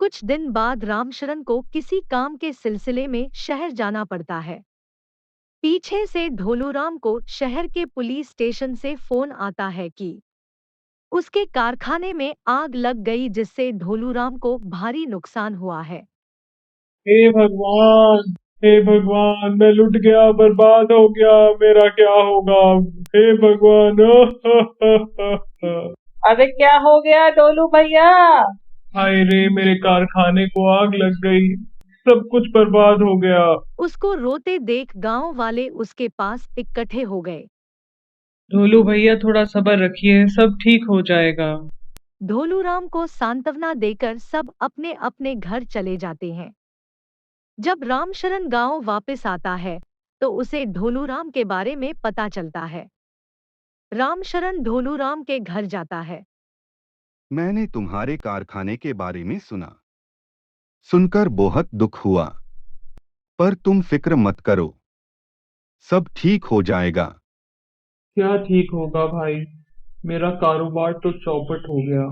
कुछ दिन बाद रामशरण को किसी काम के सिलसिले में शहर जाना पड़ता है। पीछे से ढोलूराम को शहर के पुलिस स्टेशन से फोन आता है कि उसके कारखाने में आग लग गई, जिससे ढोलूराम को भारी नुकसान हुआ है। हे भगवान, हे भगवान, मैं लुट गया, बर्बाद हो गया, मेरा क्या होगा? हे भगवान। अरे क्या हो गया डोलू भैया? हाय रे, मेरे कारखाने को आग लग गई, सब कुछ बर्बाद हो गया। उसको रोते देख गांव वाले उसके पास इकट्ठे हो गए। ढोलू भैया थोड़ा सब्र रखिए, सब ठीक हो जाएगा। ढोलूराम को सांत्वना देकर सब अपने अपने घर चले जाते हैं। जब रामशरण गांव वापस आता है तो उसे ढोलूराम के बारे में पता चलता है। रामशरण ढोलूराम के घर जाता है। मैंने तुम्हारे कारखाने के बारे में सुना, सुनकर बहुत दुख हुआ, पर तुम फिक्र मत करो, सब ठीक हो जाएगा। क्या ठीक होगा भाई, मेरा कारोबार तो चौपट हो गया,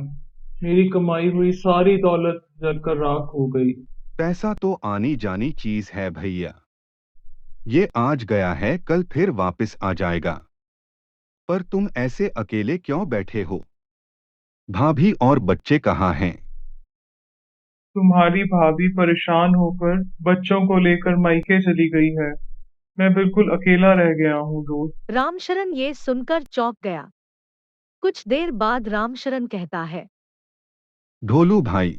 मेरी कमाई हुई सारी दौलत जलकर राख हो गई। पैसा तो आनी जानी चीज है भैया, ये आज गया है कल फिर वापस आ जाएगा। पर तुम ऐसे अकेले क्यों बैठे हो? भाभी और बच्चे कहाँ हैं? तुम्हारी भाभी परेशान होकर बच्चों को लेकर मायके चली गई है, मैं बिल्कुल अकेला रह गया हूँ दोस्त। रामशरण ये सुनकर चौंक गया। कुछ देर बाद रामशरण कहता है, ढोलू भाई,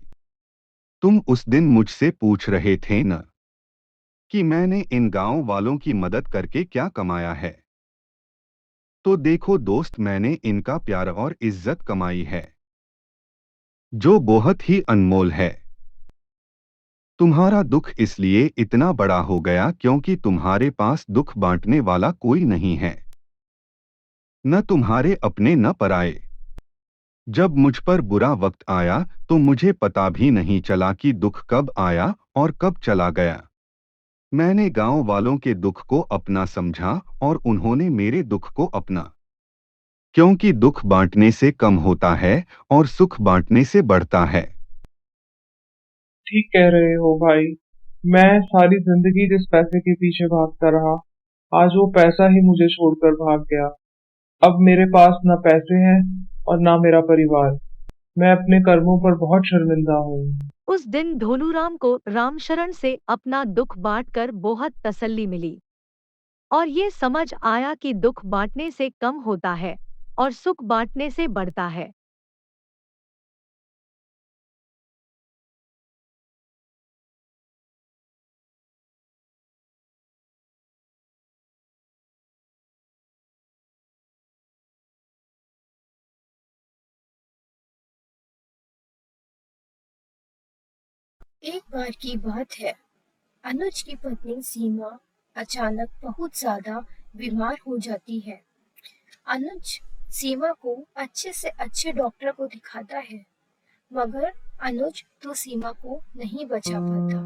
तुम उस दिन मुझसे पूछ रहे थे न कि मैंने इन गांव वालों की मदद करके क्या कमाया है। तो देखो दोस्त, मैंने इनका प्यार और इज्जत कमाई है, जो बहुत ही अनमोल है। तुम्हारा दुख इसलिए इतना बड़ा हो गया क्योंकि तुम्हारे पास दुख बांटने वाला कोई नहीं है। न तुम्हारे अपने न पराए। जब मुझ पर बुरा वक्त आया तो मुझे पता भी नहीं चला कि दुख कब आया और कब चला गया। मैंने गांव वालों के दुख को अपना समझा और उन्होंने मेरे दुख को अपना। क्योंकि दुख बांटने से कम होता है और सुख बांटने से बढ़ता है। ठीक कह रहे हो भाई। मैं सारी जिंदगी जिस पैसे के पीछे भागता रहा, आज वो पैसा ही मुझे छोड़कर भाग गया। अब मेरे पास ना पैसे हैं और ना मेरा परिवार। मैं अपने कर्मों पर बहुत शर्मिंदा हूँ। उस दिन धोलूराम को रामशरण से अपना दुख बांटकर बहुत तसल्ली मिली और ये समझ आया कि दुख बांटने से कम होता है और सुख बांटने से बढ़ता है। एक बार की बात है, अनुज की पत्नी सीमा अचानक बहुत ज्यादा बीमार हो जाती है। अनुज सीमा को अच्छे से अच्छे डॉक्टर को दिखाता है, मगर अनुज तो सीमा को नहीं बचा पाता।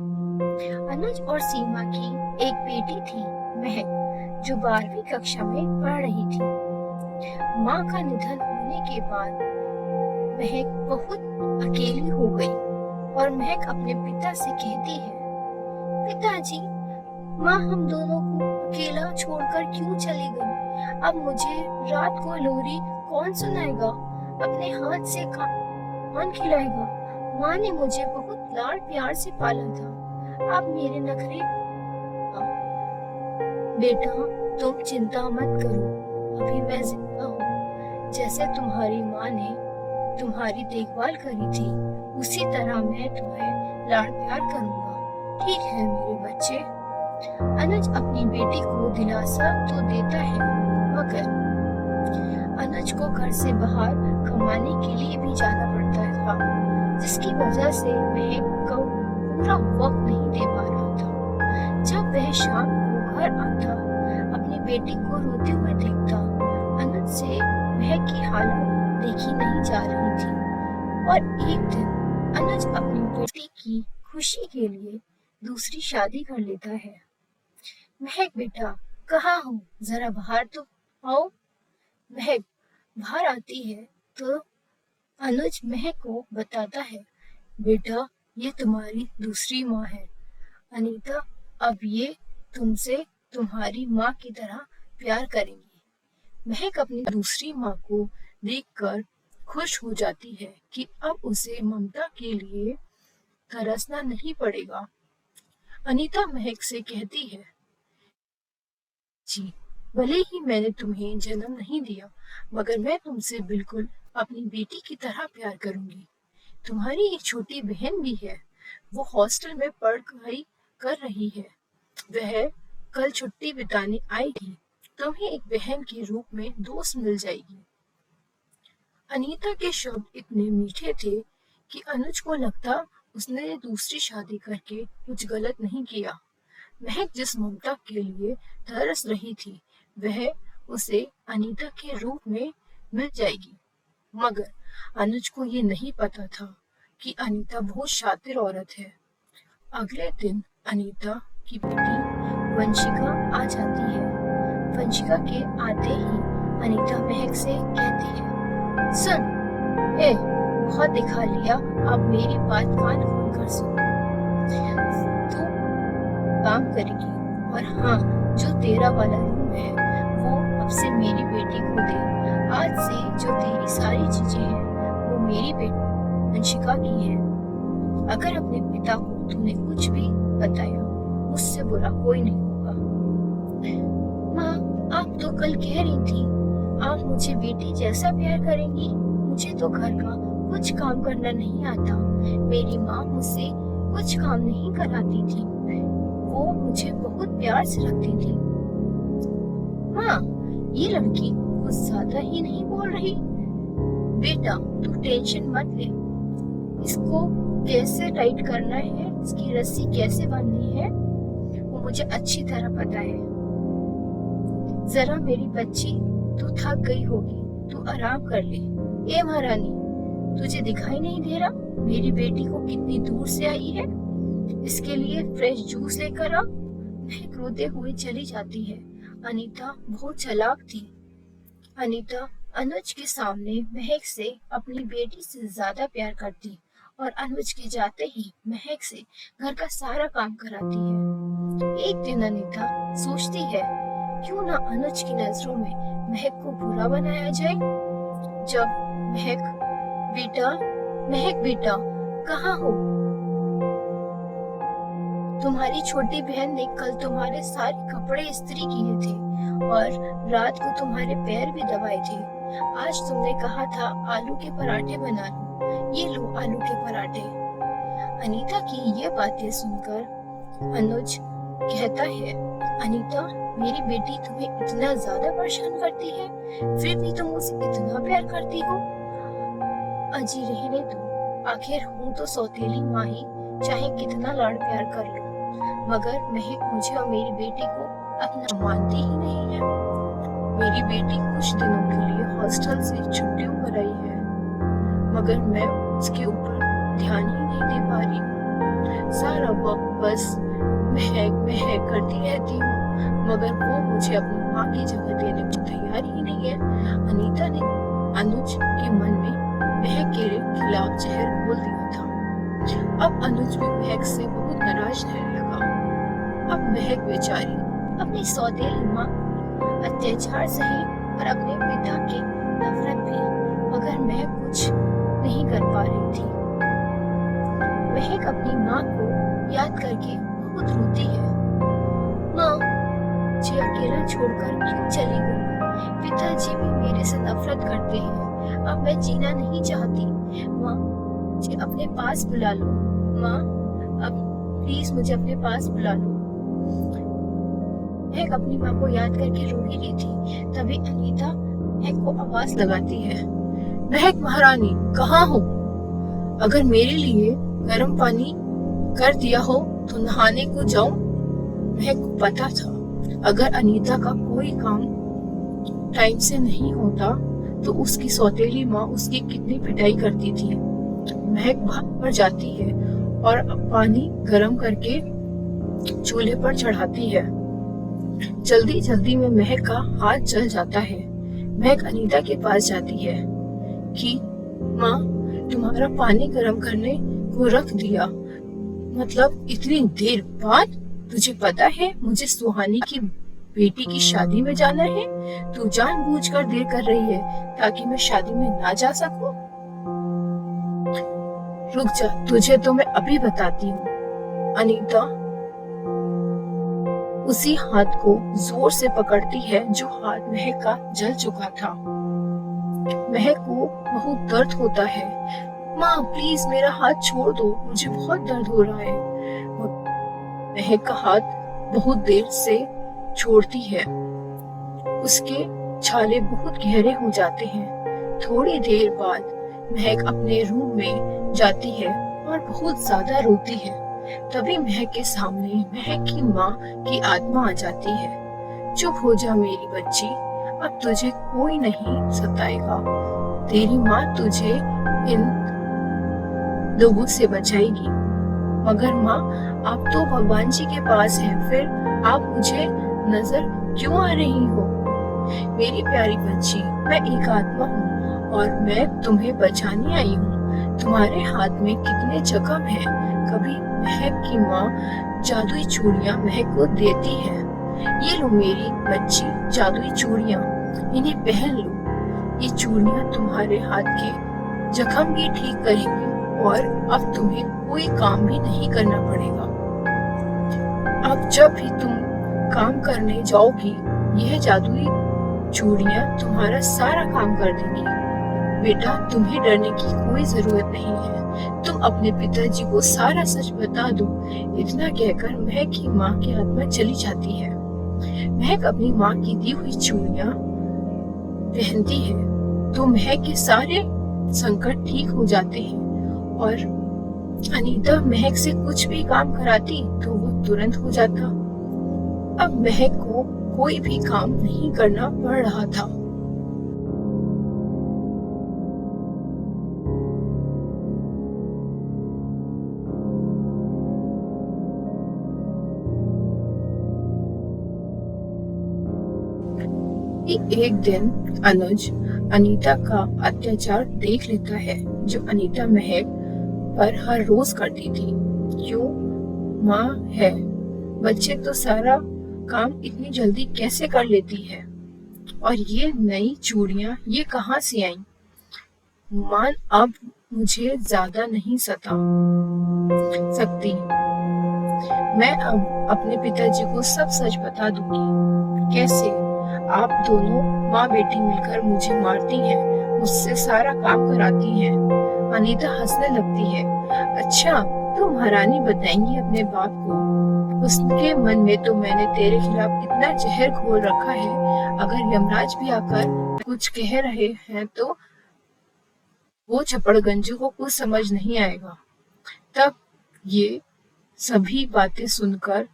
अनुज और सीमा की एक बेटी थी, महक, जो 12वीं कक्षा में पढ़ रही थी। माँ का निधन होने के बाद महक बहुत अकेली हो गई और महक अपने पिता से कहती है, पिताजी, माँ हम दोनों को अकेला छोड़कर क्यों चली गई? अब मुझे रात को लोरी कौन सुनाएगा? अपने हाथ से कौन खिलाएगा? माँ ने मुझे बहुत लाड़ प्यार से पाला था, अब मेरे नखरे। बेटा, तुम चिंता मत करो, अभी मैं जिंदा हूँ। जैसे तुम्हारी माँ ने तुम्हारी देखभाल करी थी, उसी तरह मैं तुम्हें लाड़ प्यार करूंगा। ठीक है मेरे बच्चे। अनुज अपनी बेटी को दिलासा तो देता है, मगर अनुज को घर से बाहर कमाने के लिए भी जाना पड़ता था, जिसकी वजह से वह को पूरा वक्त नहीं दे पा रहा था। जब वह शाम को घर आता, अपनी बेटी को रोते हुए देखता, अनुज से वह की हालत देखी नहीं जा रही थी। और एक दिन अनुज अपनी बेटी की खुशी के लिए दूसरी शादी कर लेता है। महक बेटा, कहाँ हो? जरा बाहर तो आओ। महक बाहर आती है तो अनुज महक को बताता है, बेटा ये तुम्हारी दूसरी माँ है अनीता, अब ये तुमसे तुम्हारी माँ की तरह प्यार करेंगी। महक अपनी दूसरी माँ को देखकर खुश हो जाती है कि अब उसे ममता के लिए तरसना नहीं पड़ेगा। अनीता महक से कहती है, जी, भले ही मैंने तुम्हें जन्म नहीं दिया, मगर मैं तुमसे बिल्कुल अपनी बेटी की तरह प्यार करूंगी। तुम्हारी एक छोटी बहन भी है, वो हॉस्टल में पढ़ाई कर रही है। वह कल छुट्टी बिताने आएगी, तुम्हें एक बहन के रूप में दोस्त मिल जाएगी। अनीता के शब्द इतने मीठे थे कि अनुज को लगता उसने दूसरी शादी करके कुछ गलत नहीं किया। महक जिस ममता के लिए तरस रही थी, वह उसे अनीता के रूप में मिल जाएगी। मगर अनुज को ये नहीं पता था कि अनीता बहुत शातिर औरत है। अगले दिन अनीता की बेटी वंशिका आ जाती है। वंशिका के आते ही अनीता महक से कहती है, सुन, बहुत दिखा लिया, अब मेरी बात कान खोलकर सुन। तू काम करेगी, और हाँ, जो तेरा वाला रूम है वो अब से मेरी बेटी को दे। आज से जो तेरी सारी चीजें हैं वो मेरी बेटी वंशिका की है। अगर अपने पिता को तूने कुछ भी बताया, मुझसे बुरा कोई नहीं होगा। माँ, आप तो कल कह रही थी आप मुझे बेटी जैसा प्यार करेंगी। मुझे तो घर का कुछ काम करना नहीं आता। मेरी माँ मुझसे कुछ काम नहीं कराती थी, वो मुझे बहुत प्यार से रखती थी। माँ, ये लड़की कुछ ज्यादा ही नहीं बोल रही। बेटा, तू टेंशन मत ले, इसको कैसे टाइट करना है, इसकी रस्सी कैसे बांधनी है, वो मुझे अच्छी तरह पता है। जरा मेरी बच्ची तू थक गई होगी, तू आराम कर ले। ए महारानी, तुझे दिखाई नहीं दे रहा मेरी बेटी को कितनी दूर से आई है? इसके लिए फ्रेश जूस लेकर आ। महक रोते हुए चली जाती है। अनीता बहुत चालाक थी। अनीता अनुज के सामने महक से अपनी बेटी से ज्यादा प्यार करती और अनुज के जाते ही महक से घर का सारा काम कराती है। एक दिन अनीता सोचती है, क्यों ना अनुज की नजरों में महक को बुरा बनाया जाए। जब महक बेटा कहाँ हो? तुम्हारी छोटी बहन ने कल तुम्हारे सारे कपड़े इस्त्री किए थे और रात को तुम्हारे पैर भी दबाए थे। आज तुमने कहा था आलू के पराठे बना लो, ये लो आलू के पराठे। अनीता की ये बातें सुनकर अनुज कहता है, अनीता, मेरी बेटी तुम्हें इतना ज्यादा परेशान करती है, फिर भी तुम उसे इतना प्यार करती हो। अजी रहने दो, आखिर हूँ तो सौतेली माँ ही, चाहे कितना लाड़ प्यार कर लो, मगर महक मुझे और मेरी बेटी को अपना मानती ही नहीं है। मेरी बेटी कुछ दिनों के लिए हॉस्टल से छुट्टियों पर आई है, मगर मैं उसके ऊपर ध्यान ही नहीं दे पा रही हूँ। सारा वक्त बस महक करती रहती हूँ, मगर वो मुझे अपनी माँ की जगह देने को तैयार ही नहीं है। अनीता ने अनुज के मन में महक के खिलाफ जहर घोल दिया था। अब अनुज भी महक से बहुत नाराज रहने लगा। अब महक बेचारी अपनी सौतेली माँ अत्याचार सही और अपने पिता की नफरत भी, मगर महक कुछ नहीं कर पा रही थी। महक अपनी माँ को याद करके बहुत रोती है। माँ, मुझे अकेला छोड़कर क्यों चली गई? पिताजी भी मेरे से नफरत करते हैं। अब मैं जीना नहीं चाहती। माँ, मुझे अपने पास बुला लो। माँ, अब प्लीज मुझे अपने पास बुला लो। महक अपनी माँ को याद करके रो ही रही थी, तभी अनीता महक को आवाज लगाती है, महक महारानी, कहाँ हो? अगर मेरे लिए गर्म पानी कर दिया हो तो नहाने को जाऊं। महक को पता था अगर अनीता का कोई काम टाइम से नहीं होता तो उसकी सौतेली माँ उसकी कितनी पिटाई करती थी। महक भाग पर जाती है और पानी गर्म करके चूल्हे पर चढ़ाती है। जल्दी जल्दी में महक का हाथ जल जाता है। महक अनीता के पास जाती है कि माँ, तुम्हारा पानी गर्म करने को रख दिया, मतलब इतनी देर बाद? तुझे पता है मुझे सुहानी की बेटी की शादी में जाना है। तू जानबूझकर देर कर रही है ताकि मैं शादी में ना जा सकूं। रुक जा, तुझे तो मैं अभी बताती हूँ। अनीता उसी हाथ को जोर से पकड़ती है जो हाथ महक का जल चुका था। महक को बहुत दर्द होता है। माँ, प्लीज मेरा हाथ छोड़ दो, मुझे बहुत दर्द हो रहा है। महक का हाथ बहुत देर से छोड़ती है। उसके छाले बहुत गहरे हो जाते हैं। थोड़ी देर बाद महक अपने रूम में जाती है और बहुत ज्यादा रोती है। तभी महक के सामने महक की माँ की आत्मा आ जाती है। चुप हो जा मेरी बच्ची, अब तुझे कोई नहीं सताएगा। तेरी माँ तुझे इन लोगों से बचाएगी। मगर माँ, आप तो भगवान जी के पास हैं, फिर आप मुझे नजर क्यों आ रही हो? मेरी प्यारी बच्ची, मैं एक आत्मा हूँ और मैं तुम्हें बचाने आई हूँ। तुम्हारे हाथ में कितने जख्म हैं। कभी महक की माँ जादुई चूड़ियाँ महक को देती है। ये लो मेरी बच्ची, जादुई चूड़ियाँ, इन्हें पहन लो। ये चूड़ियाँ तुम्हारे हाथ के जख्म भी ठीक करेंगी और अब तुम्हें कोई काम भी नहीं करना पड़ेगा। अब जब भी तुम काम करने जाओगी, यह जादुई चूड़ियाँ तुम्हारा सारा काम कर देंगी। बेटा, तुम्हें डरने की कोई जरूरत नहीं है। तुम अपने पिताजी को सारा सच बता दो। इतना कहकर महक की माँ की आत्मा चली जाती है। महक अपनी माँ की दी हुई चूड़ियाँ पहनती है तो महक के सारे संकट ठीक हो जाते हैं और अनीता महक से कुछ भी काम कराती तो वो तुरंत हो जाता। अब महक को कोई भी काम नहीं करना पड़ रहा था। एक दिन अनुज अनीता का अत्याचार देख लेता है, जो अनीता महक पर हर रोज करती थी। क्यों? माँ है, बच्चे तो सारा काम इतनी जल्दी कैसे कर लेती है? और ये नई चूड़ियां ये कहाँ से आई? माँ अब मुझे ज्यादा नहीं सता सकती। मैं अब अपने पिताजी को सब सच बता दूंगी। कैसे? आप दोनों माँ बेटी मिलकर मुझे मारती हैं, मुझसे सारा काम कराती हैं। अनीता हंसने लगती है। अच्छा, तो महारानी बताएंगी अपने बाप को। उसके मन में तो मैंने तेरे खिलाफ इतना जहर घोल रखा है, अगर यमराज भी आकर कुछ कह रहे हैं तो वो चपड़गंजू को कुछ समझ नहीं आएगा। तब ये सभी बातें सुनकर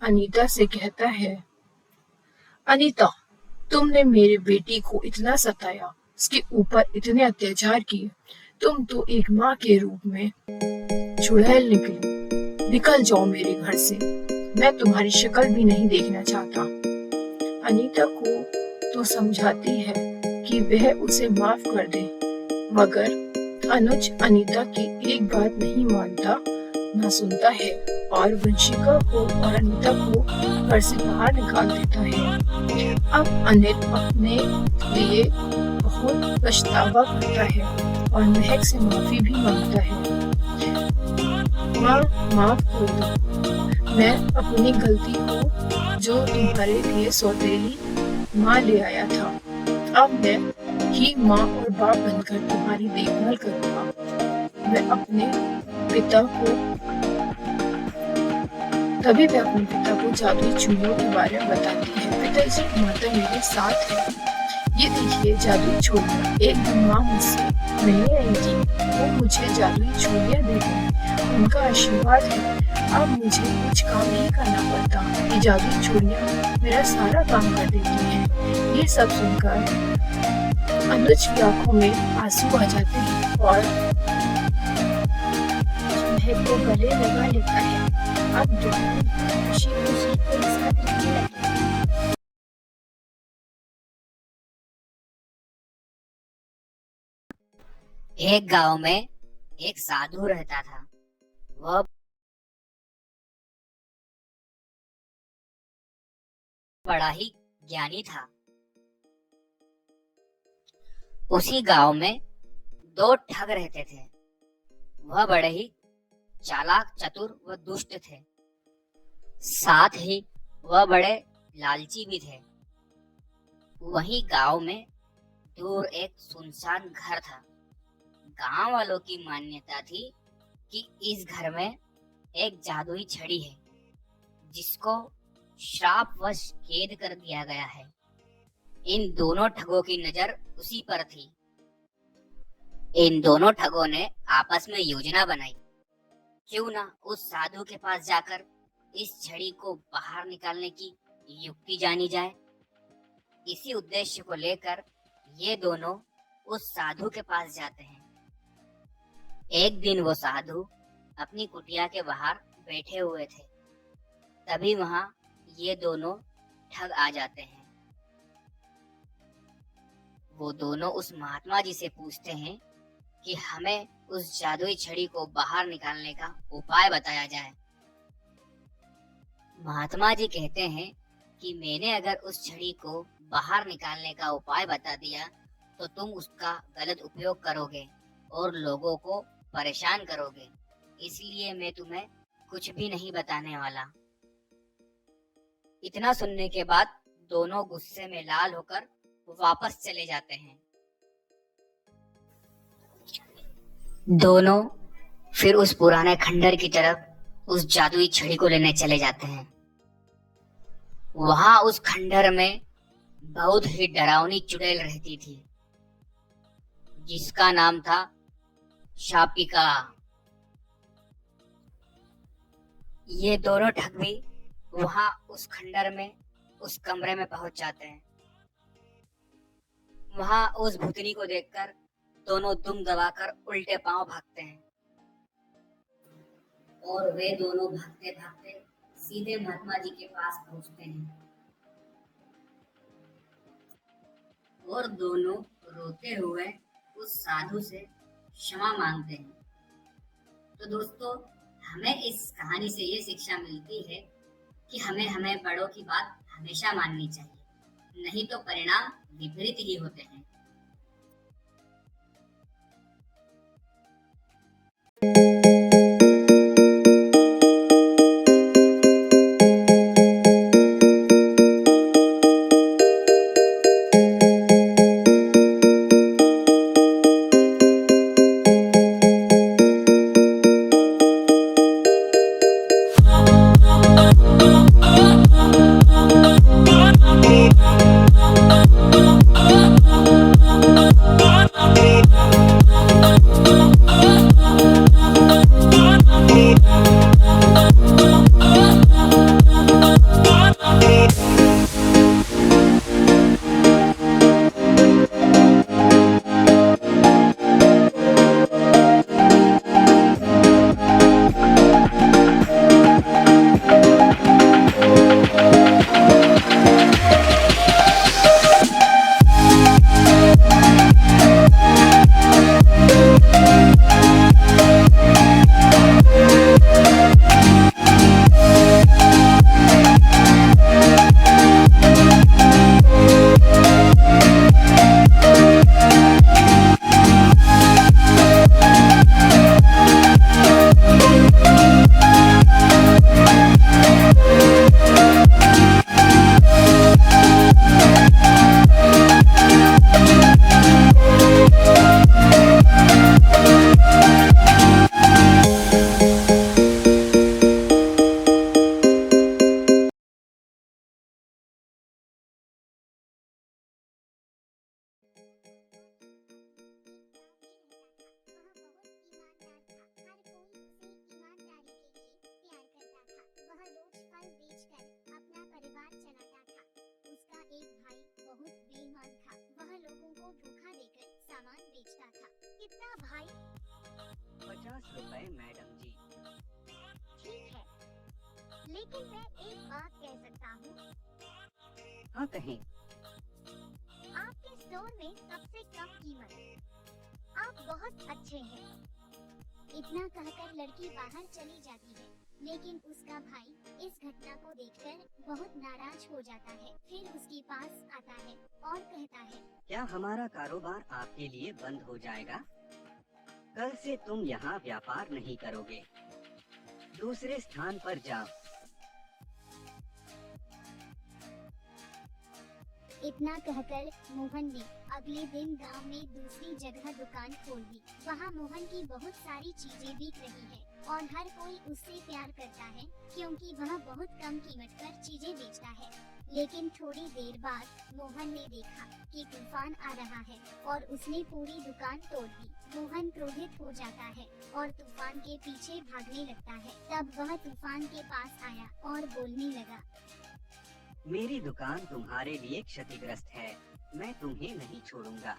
अनीता से कहता है, अनीता, तुमने मेरी बेटी को इतना सताया, उसके ऊपर इतने अत्याचार किए, तुम तो एक माँ के रूप में चुड़ैल निकली। निकल जाओ मेरे घर से, मैं तुम्हारी शक्ल भी नहीं देखना चाहता। अनीता को तो समझाती है कि वह उसे माफ कर दे, मगर अनुज अनीता की एक बात नहीं मानता, न सुनता है और वंशिका को और अनीता को घर से बाहर निकाल देता है। अब अनिल अपने लिए बहुत पछतावा करता है और महक से माफी भी मांगता है। माँ, माफ कर दो, मैं अपनी गलती को जो तुम्हारे लिए सौतेली माँ ले आया था, अब मैं ही माँ और बाप बनकर तुम्हारी देखभाल करूँगा। मैं अपने पिता को तभी वह अपने पिता को जादुई चूड़ियों के बारे में बताती है। पिताजी, माता मेरे साथ है, ये देखिए जादुई चूड़ियां। एक दिन माँ मुझसे मिलने आएगी, वो मुझे जादुई चूड़ियां देगी, उनका आशीर्वाद है। अब मुझे कुछ काम नहीं करना पड़ता, ये जादुई चूड़ियां मेरा सारा काम कर देती हैं। ये सब सुनकर अनुज की आंखों में आंसू आ जाते हैं और महक को गले लगा लेता है। अब दोनों खुशी खुशी एक साथ रहने लगे। एक गांव में एक साधु रहता था। वह बड़ा ही ज्ञानी था। उसी गांव में दो ठग रहते थे। वह बड़े ही चालाक, चतुर व दुष्ट थे। साथ ही वह बड़े लालची भी थे। वहीं गांव में दूर एक सुनसान घर था। गांव वालों की मान्यता थी कि इस घर में एक जादुई छड़ी है, जिसको श्रापवश कैद कर दिया गया है। इन दोनों ठगों की नजर उसी पर थी। इन दोनों ठगों ने आपस में योजना बनाई, क्यों ना उस साधु के पास जाकर इस छड़ी को बाहर निकालने की युक्ति जानी जाए। इसी उद्देश्य को लेकर ये दोनों उस साधु के पास जाते हैं। एक दिन वो साधु अपनी कुटिया के बाहर बैठे हुए थे। तभी वहां ये दोनों ठग आ जाते हैं। वो दोनों उस महात्मा जी से पूछते हैं कि हमें उस जादुई छड़ी को बाहर निकालने का उपाय बताया जाए। महात्मा जी कहते हैं कि मैंने अगर उस छड़ी को बाहर निकालने का उपाय बता दिया तो तुम उसका गलत उपयोग करोगे और लोगों को परेशान करोगे, इसलिए मैं तुम्हें कुछ भी नहीं बताने वाला। इतना सुनने के बाद दोनों गुस्से में लाल होकर वापस चले जाते हैं। दोनों फिर उस पुराने खंडर की तरफ उस जादुई छड़ी को लेने चले जाते हैं। वहां उस खंडर में बहुत ही डरावनी चुड़ैल रहती थी, जिसका नाम था शापिका। ये दोनों ठग भी वहां उस खंडर में उस कमरे में पहुंच जाते हैं। वहां उस भूतनी को देखकर दोनों दुम दबाकर उल्टे पांव भागते हैं और वे दोनों भागते भागते सीधे महात्मा जी के पास पहुंचते हैं। और दोनों रोते हुए उस साधु से क्षमा मांगते हैं। तो दोस्तों, हमें इस कहानी से ये शिक्षा मिलती है कि हमें बड़ों की बात हमेशा माननी चाहिए, नहीं तो परिणाम विपरीत ही होते हैं। कितना भाई? 50 रुपए मैडम जी। ठीक है, लेकिन मैं एक बात कह सकता हूँ। हाँ कहें। आपके स्टोर में सबसे कम कीमत। आप बहुत अच्छे हैं। इतना कहकर लड़की बाहर चली जाती है, लेकिन उसका भाई इस घटना को देखकर बहुत नाराज हो जाता है। फिर उसके पास आता है और कहता है, क्या हमारा कारोबार आपके लिए बंद हो जाएगा? कल से तुम यहाँ व्यापार नहीं करोगे, दूसरे स्थान पर जाओ। इतना कहकर मोहन ने अगले दिन गांव में दूसरी जगह दुकान खोल दी। वहाँ मोहन की बहुत सारी चीजें बिक रही है और हर कोई उससे प्यार करता है, क्योंकि वह बहुत कम कीमत पर चीजें बेचता है। लेकिन थोड़ी देर बाद मोहन ने देखा कि तूफान आ रहा है और उसने पूरी दुकान तोड़ दी। मोहन क्रोधित हो जाता है और तूफान के पीछे भागने लगता है। तब वह तूफान के पास आया और बोलने लगा, मेरी दुकान तुम्हारे लिए क्षतिग्रस्त है, मैं तुम्हें नहीं छोड़ूंगा।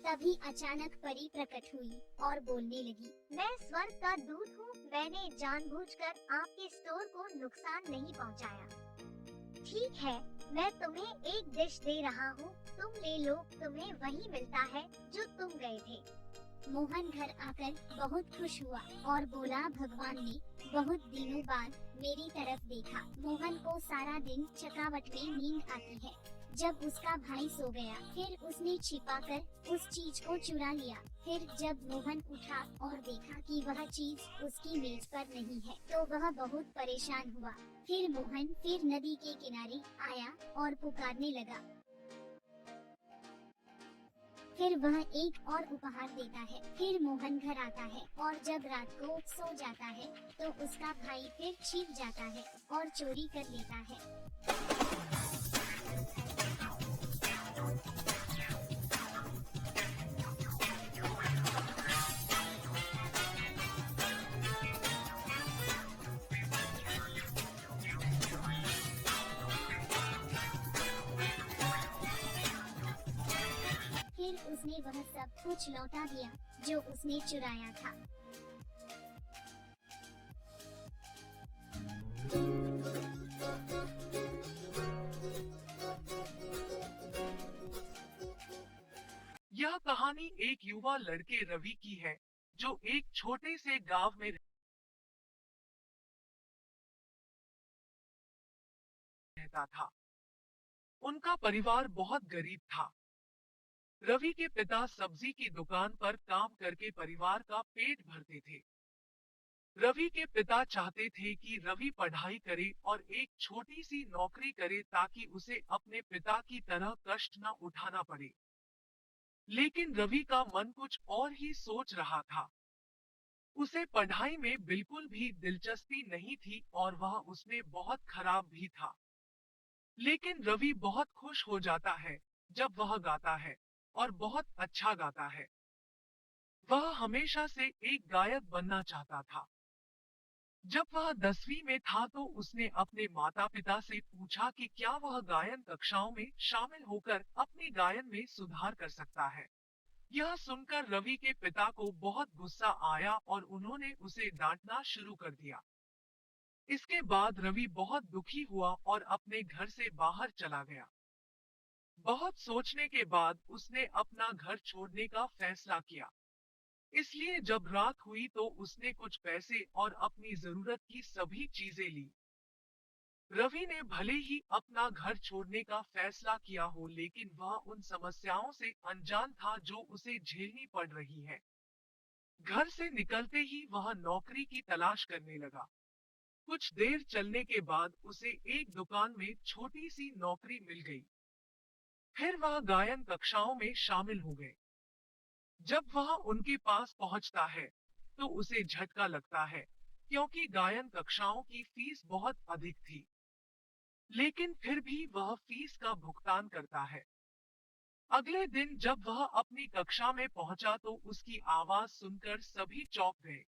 तभी अचानक परी प्रकट हुई और बोलने लगी, मैं स्वर्ग का दूत हूँ। मैंने जानबूझकर आपके स्टोर को नुकसान नहीं पहुँचाया। ठीक है, मैं तुम्हें एक डिश दे रहा हूँ, तुम ले लो। तुम्हें वही मिलता है जो तुम गए थे। मोहन घर आकर बहुत खुश हुआ और बोला, भगवान ने बहुत दिनों बाद मेरी तरफ देखा। मोहन को सारा दिन चकावट में नींद आती है। जब उसका भाई सो गया, फिर उसने छिपाकर उस चीज को चुरा लिया। फिर जब मोहन उठा और देखा कि वह चीज उसकी मेज पर नहीं है, तो वह बहुत परेशान हुआ। फिर मोहन फिर नदी के किनारे आया और पुकारने लगा। फिर वह एक और उपहार देता है। फिर मोहन घर आता है और जब रात को सो जाता है, तो उसका भाई फिर छिप जाता है और चोरी कर लेता है। फिर उसने वह सब कुछ लौटा दिया जो उसने चुराया था। यह कहानी एक युवा लड़के रवि की है जो एक छोटे से गांव में रहता था। उनका परिवार बहुत गरीब था। रवि के पिता सब्जी की दुकान पर काम करके परिवार का पेट भरते थे। रवि के पिता चाहते थे कि रवि पढ़ाई करे और एक छोटी सी नौकरी करे ताकि उसे अपने पिता की तरह कष्ट न उठाना पड़े। लेकिन रवि का मन कुछ और ही सोच रहा था। उसे पढ़ाई में बिल्कुल भी दिलचस्पी नहीं थी और वह उसमें बहुत खराब भी था। लेकिन रवि बहुत खुश हो जाता है जब वह गाता है और बहुत अच्छा गाता है। वह हमेशा से एक गायक बनना चाहता था। जब वह 10वीं में था तो उसने अपने माता पिता से पूछा कि क्या वह गायन कक्षाओं में शामिल होकर अपने गायन में सुधार कर सकता है। यह सुनकर रवि के पिता को बहुत गुस्सा आया और उन्होंने उसे डांटना शुरू कर दिया। इसके बाद रवि बहुत दुखी हुआ और अपने घर से बाहर चला गया। बहुत सोचने के बाद उसने अपना घर छोड़ने का फैसला किया। इसलिए जब रात हुई तो उसने कुछ पैसे और अपनी जरूरत की सभी चीजें ली। रवि ने भले ही अपना घर छोड़ने का फैसला किया हो लेकिन वह उन समस्याओं से अनजान था जो उसे झेलनी पड़ रही है। घर से निकलते ही वह नौकरी की तलाश करने लगा। कुछ देर चलने के बाद उसे एक दुकान में छोटी सी नौकरी मिल गई। फिर वह गायन कक्षाओं में शामिल हो गए। जब वह उनके पास पहुंचता है तो उसे झटका लगता है क्योंकि गायन कक्षाओं की फीस बहुत अधिक थी। लेकिन फिर भी वह फीस का भुगतान करता है। अगले दिन जब वह अपनी कक्षा में पहुंचा तो उसकी आवाज सुनकर सभी चौंक गए।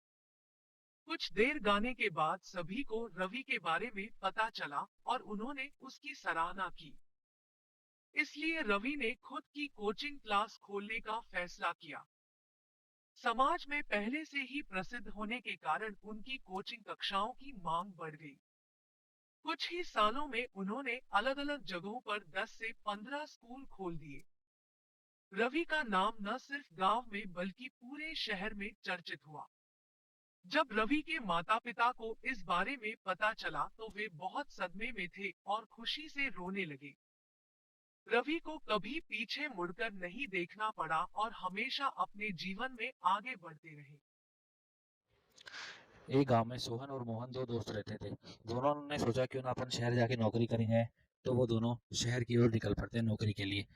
कुछ देर गाने के बाद सभी को रवि के बारे में पता चला और उन्होंने उसकी सराहना की। इसलिए रवि ने खुद की कोचिंग क्लास खोलने का फैसला किया। समाज में पहले से ही प्रसिद्ध होने के कारण उनकी कोचिंग कक्षाओं की मांग बढ़ गई। कुछ ही सालों में उन्होंने अलग अलग जगहों पर 10 से 15 स्कूल खोल दिए। रवि का नाम न सिर्फ गांव में बल्कि पूरे शहर में चर्चित हुआ। जब रवि के माता पिता को इस बारे में पता चला तो वे बहुत सदमे में थे और खुशी से रोने लगे। रवि को कभी पीछे मुड़कर नहीं देखना पड़ा और हमेशा अपने जीवन में आगे बढ़ते रहे। एक गांव में सोहन और मोहन दो दोस्त रहते थे। दोनों ने सोचा क्यों ना अपन शहर जाके नौकरी करेंगे। तो वो दोनों शहर की ओर निकल पड़ते हैं नौकरी के लिए।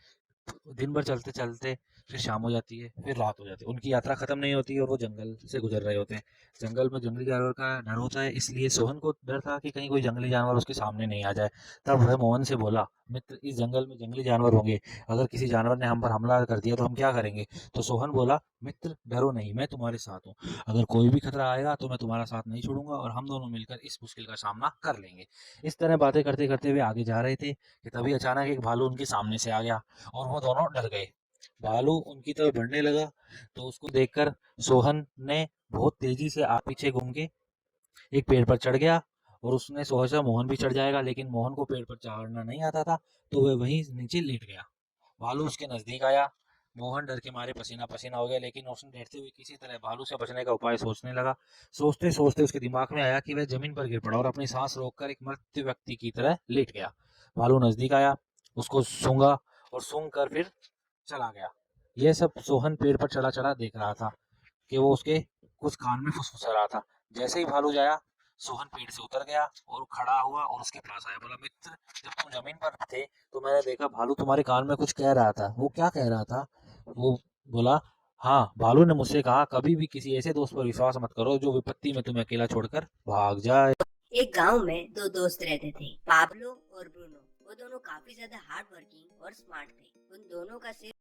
दिन भर चलते चलते फिर शाम हो जाती है, फिर रात हो जाती है। उनकी यात्रा खत्म नहीं होती और वो जंगल से गुजर रहे होते हैं। जंगल में जंगली जानवर का डर होता है, इसलिए सोहन को डर था कि कहीं कोई जंगली जानवर उसके सामने नहीं आ जाए। तब वह मोहन से बोला, मित्र, इस जंगल में जंगली जानवर होंगे। अगर किसी जानवर ने हम पर हमला कर दिया तो हम क्या करेंगे। तो सोहन बोला, मित्र डरो नहीं, मैं तुम्हारे साथ हूँ। अगर कोई भी खतरा आएगा तो मैं तुम्हारा साथ नहीं छोड़ूंगा और हम दोनों मिलकर इस मुश्किल का सामना कर लेंगे। इस तरह बातें करते करते वे आगे जा रहे थे कि तभी अचानक एक भालू उनके सामने से आ गया और वो दोनों डर गए। भालू उनकी तरफ बढ़ने लगा तो उसको देखकर सोहन ने बहुत तेजी से पीछे घूम के एक पेड़ पर चढ़ गया और उसने सोचा मोहन भी चढ़ जाएगा, लेकिन मोहन को पेड़ पर चढ़ना नहीं आता था तो वह वहीं नीचे लेट गया। भालू उसके नजदीक आया। मोहन डर के मारे पसीना पसीना हो गया, लेकिन उसने डरते हुए किसी तरह भालू से बचने का उपाय सोचने लगा। सोचते सोचते उसके दिमाग में आया कि वह जमीन पर गिर पड़ा और अपनी सांस रोककर एक मृत व्यक्ति की तरह लेट गया। भालू नजदीक आया, उसको सूंघा और सूंघ कर फिर चला गया। यह सब सोहन पेड़ पर चढ़ा चढ़ा देख रहा था कि वो उसके कुछ कान में फुसफुसा रहा था। जैसे ही भालू जाया, सोहन पेड़ से उतर गया और खड़ा हुआ और उसके पास आया। बोला, मित्र, जब तुम जमीन पर थे तो मैंने देखा भालू तुम्हारे कान में कुछ कह रहा था। वो क्या कह रहा था? वो बोला, हाँ, भालू ने मुझसे कहा कभी भी किसी ऐसे दोस्त पर विश्वास मत करो जो विपत्ति में तुम्हें अकेला छोड़कर भाग जाए। एक गांव में दो दोस्त रहते थे, पाब्लो और ब्रूनो। वो दोनों काफी ज्यादा हार्ड वर्किंग और स्मार्ट थे। उन दोनों का सिर्फ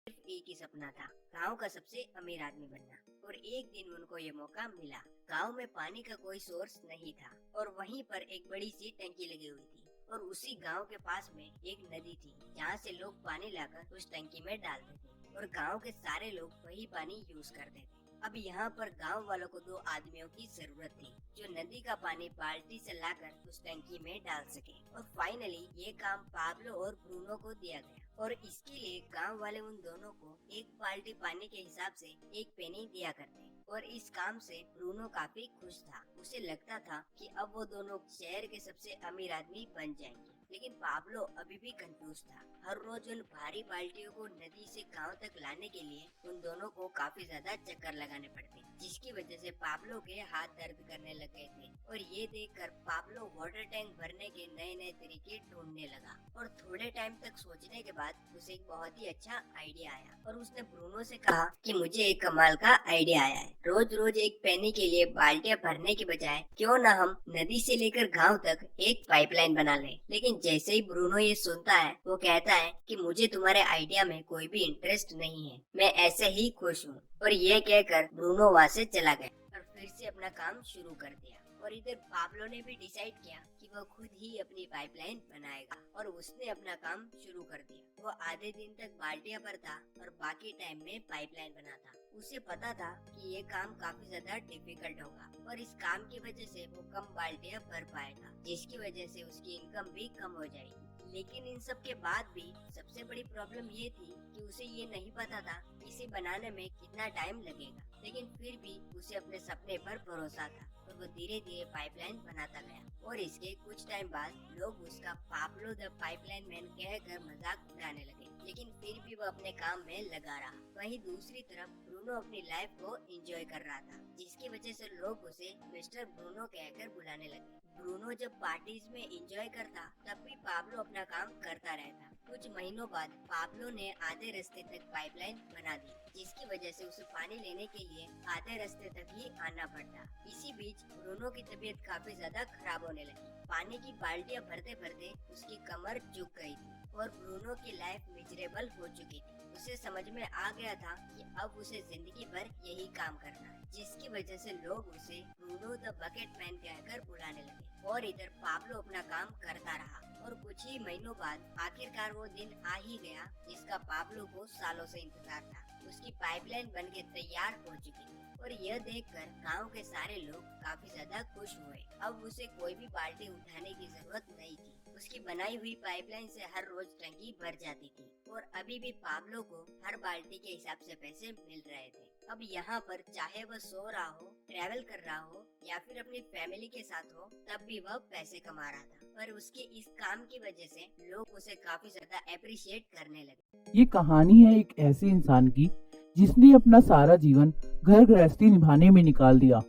एक ही सपना था, गांव का सबसे अमीर आदमी बनना। और एक दिन उनको ये मौका मिला। गांव में पानी का कोई सोर्स नहीं था और वहीं पर एक बड़ी सी टंकी लगी हुई थी और उसी गांव के पास में एक नदी थी जहाँ से लोग पानी लाकर उस टंकी में डालते थे और गांव के सारे लोग वही पानी यूज करते थे। अब यहाँ पर गांव वालों को 2 आदमियों की जरूरत थी जो नदी का पानी बाल्टी से लाकर उस टंकी में डाल सके। और फाइनली ये काम पाब्लो और ब्रूनो को दिया गया और इसके लिए गांव वाले उन दोनों को 1 बाल्टी पानी के हिसाब से 1 पेनी दिया करते। और इस काम से ब्रूनो काफी खुश था। उसे लगता था कि अब वो दोनों शहर के सबसे अमीर आदमी बन जाएंगे। लेकिन पाब्लो अभी भी कंफ्यूज था। हर रोज उन भारी बाल्टियों को नदी से गांव तक लाने के लिए उन दोनों को काफी ज्यादा चक्कर लगाने पड़ते, जिसकी वजह से पाब्लो के हाथ दर्द करने लग गए थे। और ये देखकर पाब्लो वाटर टैंक भरने के नए नए तरीके ढूंढने लगा। और थोड़े टाइम तक सोचने के बाद उसे एक बहुत ही अच्छा आइडिया आया और उसने ब्रूनो से कहा कि मुझे एक कमाल का आइडिया आया है। रोज रोज 1 पेनी के लिए बाल्टियां भरने के बजाय क्यों न हम नदी से लेकर गांव तक एक पाइपलाइन बना लें। लेकिन जैसे ही ब्रूनो ये सुनता है वो कहता है कि मुझे तुम्हारे आइडिया में कोई भी इंटरेस्ट नहीं है, मैं ऐसे ही खुश हूँ। और ये कहकर ब्रूनो वहाँ से चला गया और फिर से अपना काम शुरू कर दिया। और इधर पाब्लो ने भी डिसाइड किया कि वो खुद ही अपनी पाइपलाइन बनाएगा और उसने अपना काम शुरू कर दिया। वो आधे दिन तक बाल्टियां भरता और बाकी टाइम में पाइपलाइन बनाता। उसे पता था कि ये काम काफी ज्यादा डिफिकल्ट होगा और इस काम की वजह से वो कम बाल्टियां भर पाएगा, जिसकी वजह से उसकी इनकम भी कम हो जाएगी। लेकिन इन सब के बाद भी सबसे बड़ी प्रॉब्लम ये थी कि उसे ये नहीं पता था इसे बनाने में कितना टाइम लगेगा। लेकिन फिर भी उसे अपने सपने पर भरोसा था और वो धीरे धीरे पाइपलाइन बनाता गया। और इसके कुछ टाइम बाद लोग उसका पाब्लो द पाइपलाइन मैन कहकर मजाक उड़ाने लगे। लेकिन फिर भी वो अपने काम में लगा रहा। वहीं दूसरी तरफ ब्रूनो अपनी लाइफ को एंजॉय कर रहा था, जिसकी वजह से लोग उसे मिस्टर ब्रूनो कहकर बुलाने लगे। ब्रूनो जब पार्टीज में एंजॉय करता तब भी पाब्लो अपना काम करता रहता। कुछ महीनों बाद पाब्लो ने आधे रास्ते तक पाइपलाइन बना दी, जिसकी वजह से उसे पानी लेने के लिए आधे रास्ते तक ही आना पड़ता। इसी बीच ब्रूनो की तबीयत काफी ज्यादा खराब होने लगी। पानी की बाल्टियां भरते भरते उसकी कमर झुक गई थी और ब्रूनो की लाइफ मिजरेबल हो चुकी थी। उसे समझ में आ गया था कि अब उसे जिंदगी भर यही काम करना है, जिसकी वजह से लोग उसे ब्रूनो द बकेट मैन कहकर बुलाने लगे। और इधर पाब्लो अपना काम करता रहा और कुछ ही महीनों बाद आखिरकार वो दिन आ ही गया जिसका पाब्लो को सालों से इंतजार था। उसकी पाइपलाइन बनके तैयार हो चुकी थी और यह देखकर गांव के सारे लोग काफी ज्यादा खुश हुए। अब उसे कोई भी बाल्टी उठाने की जरूरत नहीं थी। उसकी बनाई हुई पाइपलाइन से हर रोज टंकी भर जाती थी और अभी भी पाब्लो को हर बाल्टी के हिसाब से पैसे मिल रहे थे। अब यहाँ पर चाहे वह सो रहा हो, ट्रैवल कर रहा हो या फिर अपनी फैमिली के साथ हो, तब भी वह पैसे कमा रहा था। पर उसके इस काम की वजह से लोग उसे काफी ज्यादा अप्रिशिएट करने लगे। ये कहानी है एक ऐसे इंसान की जिसने अपना सारा जीवन घर गृहस्थी निभाने में निकाल दिया।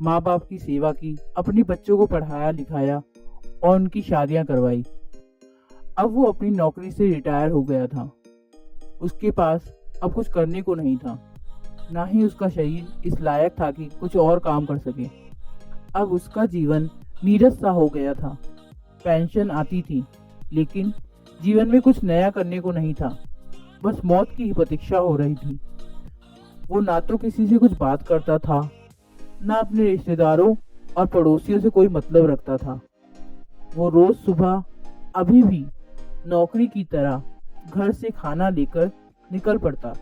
माँ बाप की सेवा की, अपने बच्चों को पढ़ाया लिखाया और उनकी शादियां करवाई। अब वो अपनी नौकरी से रिटायर हो गया था। उसके पास अब कुछ करने को नहीं था, ना ही उसका शरीर इस लायक था कि कुछ और काम कर सके। अब उसका जीवन नीरस सा हो गया था। पेंशन आती थी लेकिन जीवन में कुछ नया करने को नहीं था, बस मौत की ही प्रतीक्षा हो रही थी। वो ना तो किसी से कुछ बात करता था, ना अपने रिश्तेदारों और पड़ोसियों से कोई मतलब रखता था। वो रोज सुबह अभी भी नौकरी की तरह घर से खाना लेकर निकल पड़ता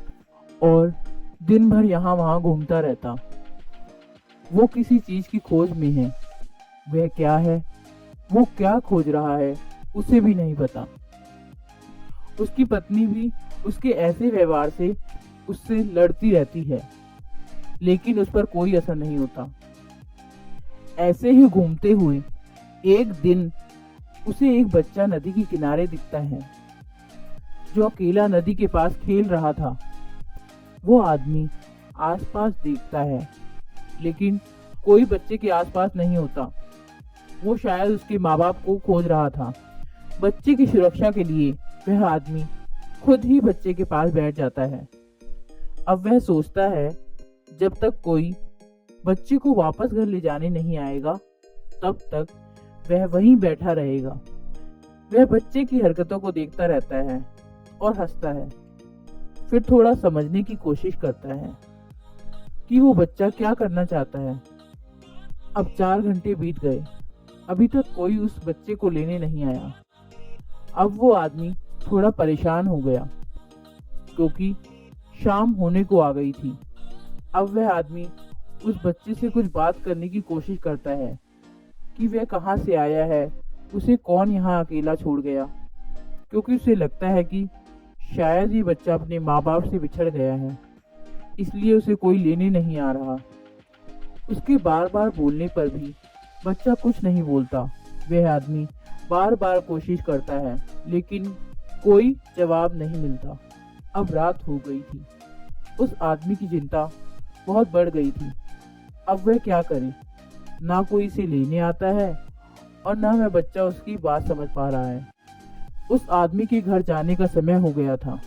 और दिन भर यहाँ वहाँ घूमता रहता। वो किसी चीज की खोज में है। वह क्या है, वो क्या खोज रहा है, उसे भी नहीं पता। उसकी पत्नी भी उसके ऐसे व्यवहार से उससे लड़ती रहती है, लेकिन उस पर कोई असर नहीं होता। ऐसे ही घूमते हुए एक दिन उसे एक बच्चा नदी के किनारे दिखता है जो अकेला नदी के पास खेल रहा था। वो आदमी आसपास देखता है लेकिन कोई बच्चे के आसपास नहीं होता। वो शायद उसके माँ बाप को खोज रहा था। बच्चे की सुरक्षा के लिए वह आदमी खुद ही बच्चे के पास बैठ जाता है। अब वह सोचता है जब तक कोई बच्चे को वापस घर ले जाने नहीं आएगा तब तक वह वहीं बैठा रहेगा। वह बच्चे की हरकतों को देखता रहता है और हंसता है। फिर थोड़ा समझने की कोशिश करता है कि वो बच्चा क्या करना चाहता है। अब 4 घंटे बीत गए, अभी तक कोई उस बच्चे को लेने नहीं आया। अब वो आदमी थोड़ा परेशान हो गया क्योंकि शाम होने को आ गई थी। अब वह आदमी उस बच्चे से कुछ बात करने की कोशिश करता है कि वह कहाँ से आया है, उसे कौन यहाँ अकेला छोड़ गया, क्योंकि उसे लगता है कि शायद ये बच्चा अपने माँ बाप से बिछड़ गया है, इसलिए उसे कोई लेने नहीं आ रहा। उसके बार बार बोलने पर भी बच्चा कुछ नहीं बोलता। वह आदमी बार बार कोशिश करता है, लेकिन कोई जवाब नहीं मिलता। अब रात हो गई थी। उस आदमी की चिंता बहुत बढ़ गई थी। अब वह क्या करे? ना कोई इसे लेने आता है और ना वह बच्चा उसकी बात समझ पा रहा है। उस आदमी के घर जाने का समय हो गया था,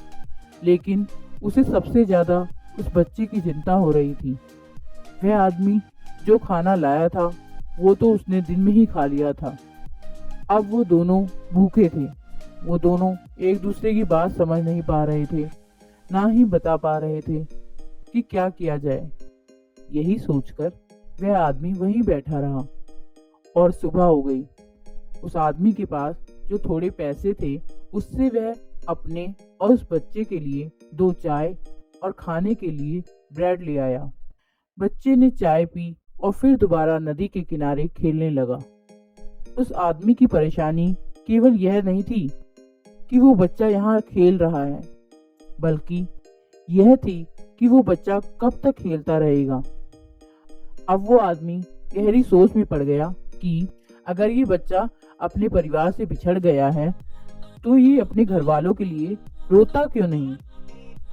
लेकिन उसे सबसे ज्यादा उस बच्चे की चिंता हो रही थी। वह आदमी जो खाना लाया था वो तो उसने दिन में ही खा लिया था। अब वो दोनों भूखे थे। वो दोनों एक दूसरे की बात समझ नहीं पा रहे थे, ना ही बता पा रहे थे कि क्या किया जाए। यही सोचकर वह आदमी वहीं बैठा रहा और सुबह हो गई। उस आदमी के पास जो थोड़े पैसे थे उससे वह अपने और उस बच्चे के लिए 2 चाय और खाने के लिए ब्रेड ले आया। बच्चे ने चाय पी और फिर दोबारा नदी के किनारे खेलने लगा। उस आदमी की परेशानी केवल यह नहीं थी कि वो बच्चा यहाँ खेल रहा है, बल्कि यह थी कि वो बच्चा कब तक खेलता रहेगा। अब वो आदमी गहरी सोच में पड़ गया कि अगर ये बच्चा अपने परिवार से बिछड़ गया है तो ये अपने घर वालों के लिए रोता क्यों नहीं।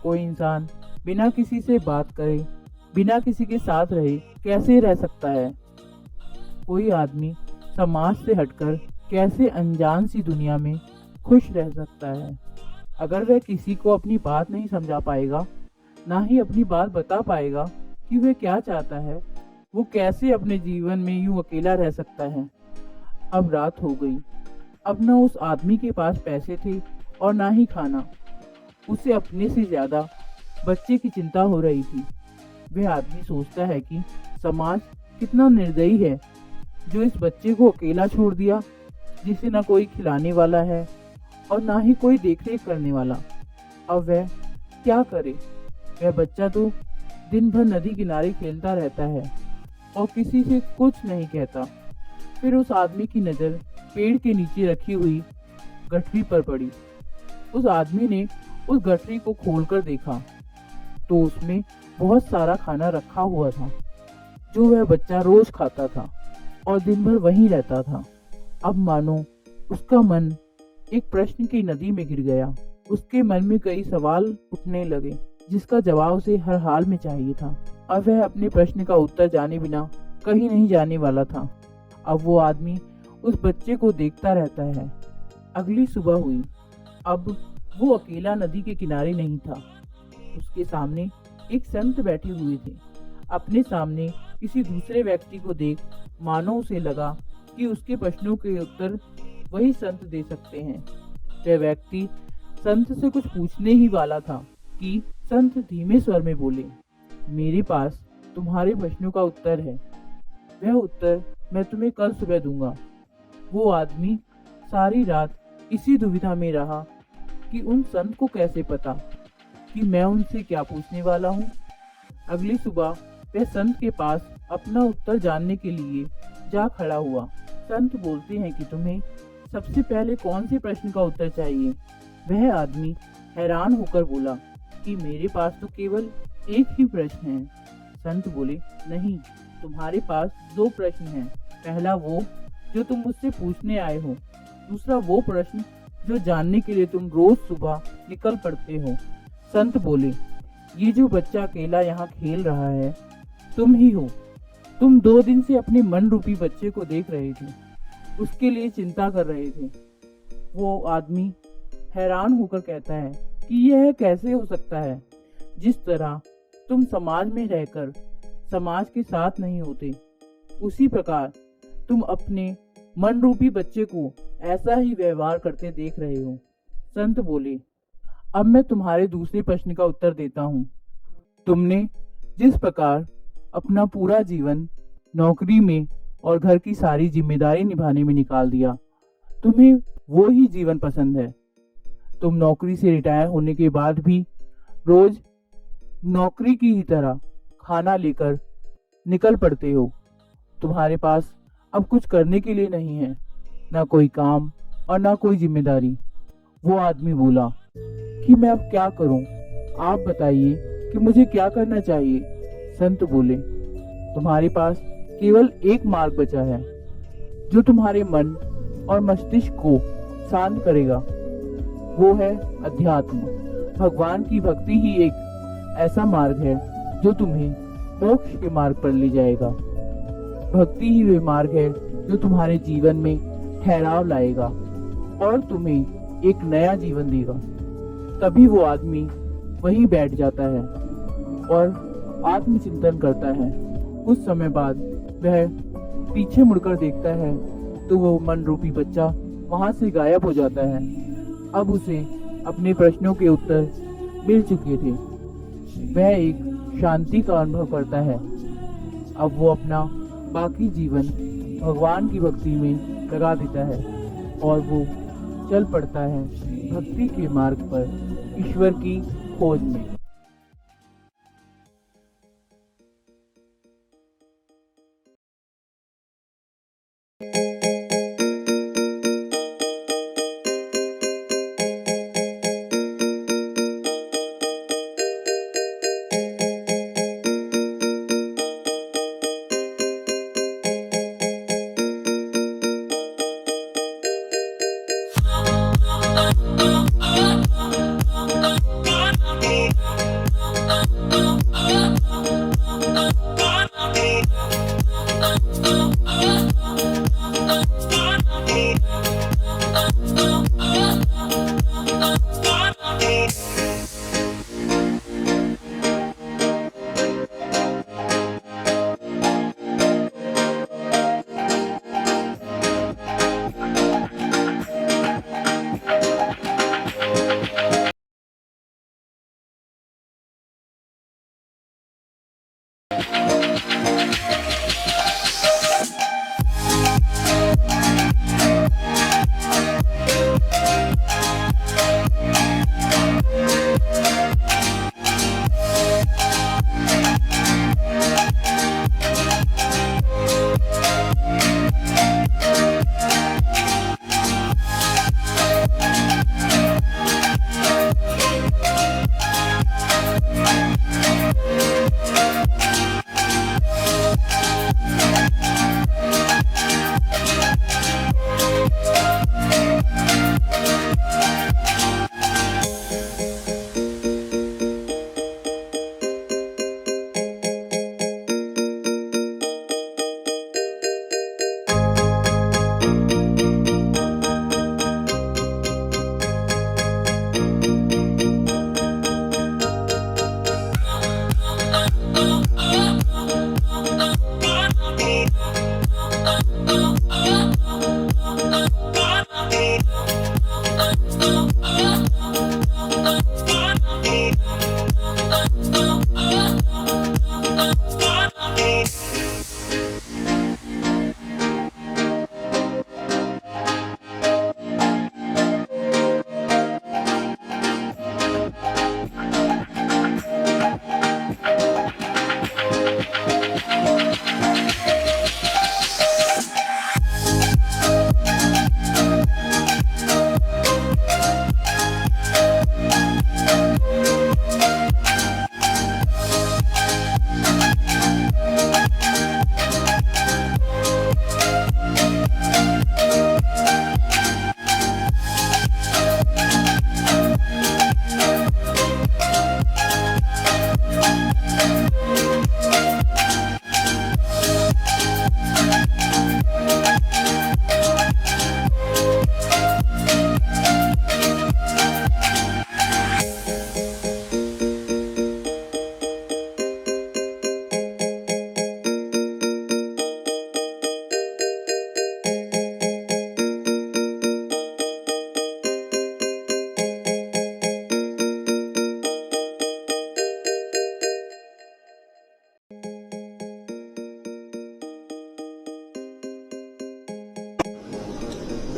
कोई इंसान बिना किसी से बात करे, बिना किसी के साथ रहे कैसे रह सकता है? कोई आदमी समाज से हटकर कैसे अनजान सी दुनिया में खुश रह सकता है? अगर वह किसी को अपनी बात नहीं समझा पाएगा, ना ही अपनी बात बता पाएगा कि वह क्या चाहता है, वो कैसे अपने जीवन में यूं अकेला रह सकता है? अब रात हो गई। अब ना उस आदमी के पास पैसे थे और ना ही खाना। उसे अपने से ज्यादा बच्चे की चिंता हो रही थी। वह आदमी सोचता है कि समाज कितना निर्दयी है जो इस बच्चे को अकेला छोड़ दिया, जिसे ना कोई खिलाने वाला है और ना ही कोई देखरेख करने वाला। अब वह क्या करे? वह बच्चा तो दिन भर नदी किनारे खेलता रहता है और किसी से कुछ नहीं कहता। फिर उस आदमी की नज़र पेड़ के नीचे रखी हुई गठरी पर पड़ी। उस आदमी ने उस गठरी को खोलकर देखा तो उसमें बहुत सारा खाना रखा हुआ था, जो वह बच्चा रोज खाता था और दिन भर वहीं रहता था। अब मानो उसका मन एक प्रश्न की नदी में गिर गया। उसके मन में कई सवाल उठने लगे, जिसका जवाब उसे हर हाल में चाहिए था। अब वह अपने प्रश्न का उत्तर जाने बिना कहीं नहीं जाने वाला था। अब वो आदमी उस बच्चे को देखता रहता है। अगली सुबह हुई। अब वो अकेला नदी के किनारे नहीं था। उसके सामने एक संत बैठे हुए थे। अपने सामने किसी दूसरे व्यक्ति को देख मानो उसे लगा कि उसके प्रश्नों के उत्तर वही संत दे सकते हैं। वह व्यक्ति संत से कुछ पूछने ही वाला था कि संत धीमे स्वर में बोले, मेरे पास तुम्हारे प्रश्नों का उत्तर है। वह उत्तर मैं तुम्हें कल सुबह दूंगा। वो आदमी सारी रात इसी दुविधा में रहा कि उन संत को कैसे पता कि मैं उनसे क्या पूछने वाला हूँ। अगली सुबह वह संत के पास अपना उत्तर जानने के लिए जा खड़ा हुआ। संत बोलते हैं कि तुम्हें सबसे पहले कौन से प्रश्न का उत्तर चाहिए? वह आदमी हैरान होकर बोला कि मेरे पास तो केवल एक ही प्रश्न है। संत बोले, नहीं, तुम्हारे पास 2 प्रश्न हैं। पहला वो जो तुम मुझसे पूछने आए हो, दूसरा वो प्रश्न जो जानने के लिए तुम रोज सुबह निकल पड़ते हो। संत बोले, ये जो बच्चा अकेला यहाँ खेल रहा है तुम ही हो। तुम 2 दिन से अपने मन रूपी बच्चे को देख रहे थे, उसके लिए चिंता कर रहे थे। वो आदमी हैरान होकर कहता है कि यह कैसे हो सकता है? जिस तरह तुम समाज में रहकर समाज के साथ नहीं होते, उसी प्रकार तुम अपने मन रूपी बच्चे को ऐसा ही व्यवहार करते देख रहे हो। संत बोले, अब मैं तुम्हारे दूसरे प्रश्न का उत्तर देता हूँ। तुमने जिस प्रकार अपना पूरा जीवन नौकरी में और घर की सारी जिम्मेदारी निभाने में निकाल दिया, तुम्हें वो ही जीवन पसंद है। तुम नौकरी से रिटायर होने के बाद भी रोज नौकरी की ही तरह खाना लेकर निकल पड़ते हो। तुम्हारे पास अब कुछ करने के लिए नहीं है, ना कोई काम और ना कोई जिम्मेदारी। वो आदमी बोला कि मैं अब क्या करूं? आप बताइए कि मुझे क्या करना चाहिए। संत बोले, तुम्हारे पास केवल एक मार्ग बचा है जो तुम्हारे मन और मस्तिष्क को शांत करेगा। वो है अध्यात्म। भगवान की भक्ति ही एक ऐसा मार्ग है जो तुम्हें मोक्ष के मार्ग पर ले जाएगा। भक्ति ही वे मार्ग है जो तुम्हारे जीवन में ठहराव लाएगा और तुम्हें एक नया जीवन देगा। तभी वो आदमी वहीं बैठ जाता है और आत्मचिंतन करता है। कुछ समय बाद वह पीछे मुड़कर देखता है तो वो मन रूपी बच्चा वहां से गायब हो जाता है। अब उसे अपने प्रश्नों के उत्तर मिल चुके थे। वह एक शांति का अनुभव करता है। अब वो अपना बाकी जीवन भगवान की भक्ति में लगा देता है और वो चल पड़ता है भक्ति के मार्ग पर, ईश्वर की खोज में।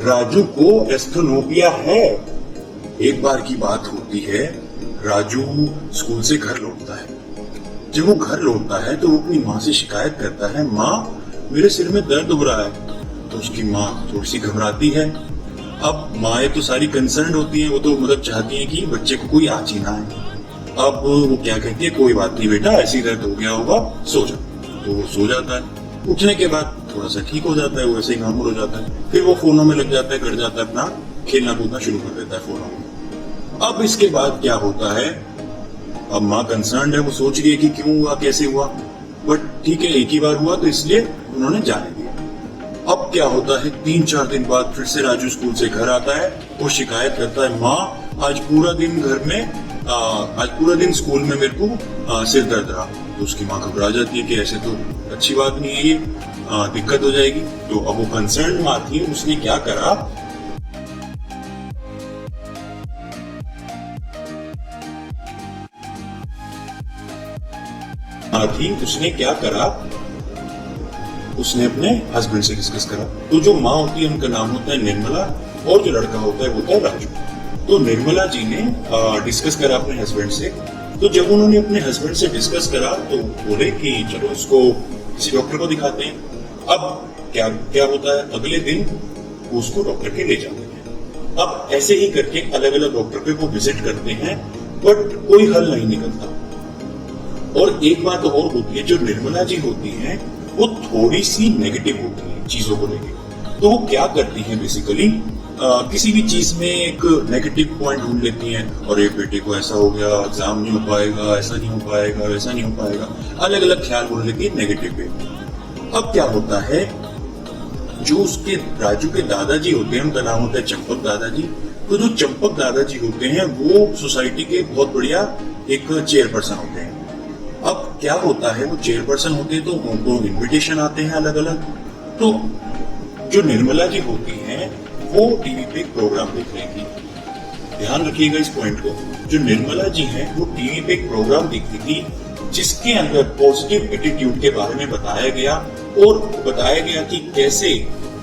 राजू को एस्थनोपिया है। एक बार की बात होती है, राजू स्कूल से घर लौटता है। जब वो घर लौटता है तो वो अपनी माँ से शिकायत करता है, माँ मेरे सिर में दर्द हो रहा है। तो उसकी माँ थोड़ी सी घबराती है। अब माएँ तो सारी कंसर्न होती हैं, वो तो मतलब चाहती हैं कि बच्चे को कोई आँच ही ना आए। अब वो क्या कहती है, कोई बात नहीं बेटा, ऐसी दर्द हो गया होगा, सो जा। तो वो सो जाता है। उठने के बाद थोड़ा सा ठीक हो जाता है, वो ऐसे ही नॉर्मल हो जाता है। फिर वो फोनों में लग जाता है, कर जाता है, अपना खेलना कूदना शुरू कर देता है फोनों में। अब इसके बाद क्या होता है, अब माँ कंसर्न है, वो सोच रही है कि क्यों हुआ, कैसे हुआ, बट ठीक है एक ही बार हुआ तो इसलिए उन्होंने जाने दिया। अब क्या होता है, 3-4 दिन बाद फिर से राजू स्कूल से घर आता है। वो शिकायत करता है, माँ आज पूरा दिन घर में आज पूरा दिन स्कूल में मेरे को सिर दर्द रहा। तो उसकी माँ घबरा जाती है कि ऐसे तो अच्छी बात नहीं है, ये दिक्कत हो जाएगी। तो अब वो कंसर्न माँ थी, उसने क्या करा, उसने क्या करा, उसने अपने हस्बैंड से डिस्कस करा। तो जो माँ होती है उनका नाम होता है निर्मला और जो लड़का होता है वो होता है राजू। तो निर्मला जी ने डिस्कस करा अपने हस्बैंड से। तो जब उन्होंने अपने हस्बैंड से डिस्कस करा तो बोले कि चलो इसको किसी डॉक्टर को दिखाते हैं। अब क्या क्या होता है, अगले दिन वो उसको डॉक्टर के ले जाते हैं। अब ऐसे ही करके अलग अलग डॉक्टर पे वो विजिट करते हैं, बट कोई हल नहीं निकलता। और एक बात और होती है, जो निर्मला जी होती हैं वो थोड़ी सी नेगेटिव होती है चीजों को लेकर। तो वो क्या करती हैं, बेसिकली किसी भी चीज में एक नेगेटिव पॉइंट ढूंढ लेती हैं, और एक बेटे को ऐसा हो गया, एग्जाम नहीं हो पाएगा, ऐसा नहीं हो पाएगा, वैसा नहीं हो पाएगा, अलग अलग ख्याल बोल लेती है नेगेटिव पे। अब क्या होता है, जो उसके राजू के दादाजी होते हैं, उनका नाम होता है चंपक दादाजी। तो जो चंपक दादाजी होते हैं वो सोसाइटी के बहुत बढ़िया एक चेयरपर्सन होते हैं। अब क्या होता है, वो चेयरपर्सन होते हैं तो उनको इनविटेशन आते हैं अलग अलग। तो जो निर्मला जी होती हैं वो टीवी पे एक प्रोग्राम देख रही थी। ध्यान रखिएगा इस पॉइंट को, जो निर्मला जी हैं वो टीवी पे एक प्रोग्राम देखती थी जिसके अंदर पॉजिटिव एटीट्यूड के बारे में बताया गया, और बताया गया कि कैसे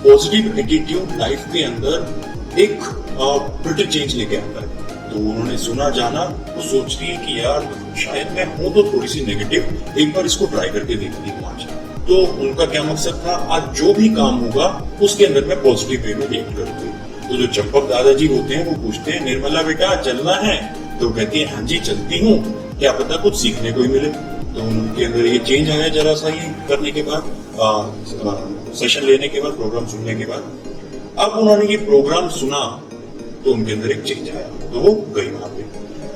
पॉजिटिव एटीट्यूड लाइफ के अंदर एक बेटर चेंज लेके आता है। तो उन्होंने सुना जाना, वो सोच रही है कि यार शायद मैं हूं तो थोड़ी सी नेगेटिव, एक बार इसको ट्राई करके देखती हूँ आज। तो उनका क्या मकसद था, आज जो भी काम होगा उसके अंदर मैं पॉजिटिव वे में रिएक्ट करूंगी। तो जो चंपक दादाजी होते हैं वो पूछते हैं, निर्मला बेटा चलना है? तो कहती है हाँ जी चलती हूँ, क्या पता कुछ सीखने को ही मिले। तो उनके अंदर ये चेंज आया जरा सा, ये करने के बाद सेशन लेने के बाद, प्रोग्राम सुनने के बाद। अब उन्होंने ये प्रोग्राम सुना तो उनके अंदर एक चेंज आया, तो वो गई वहां पे।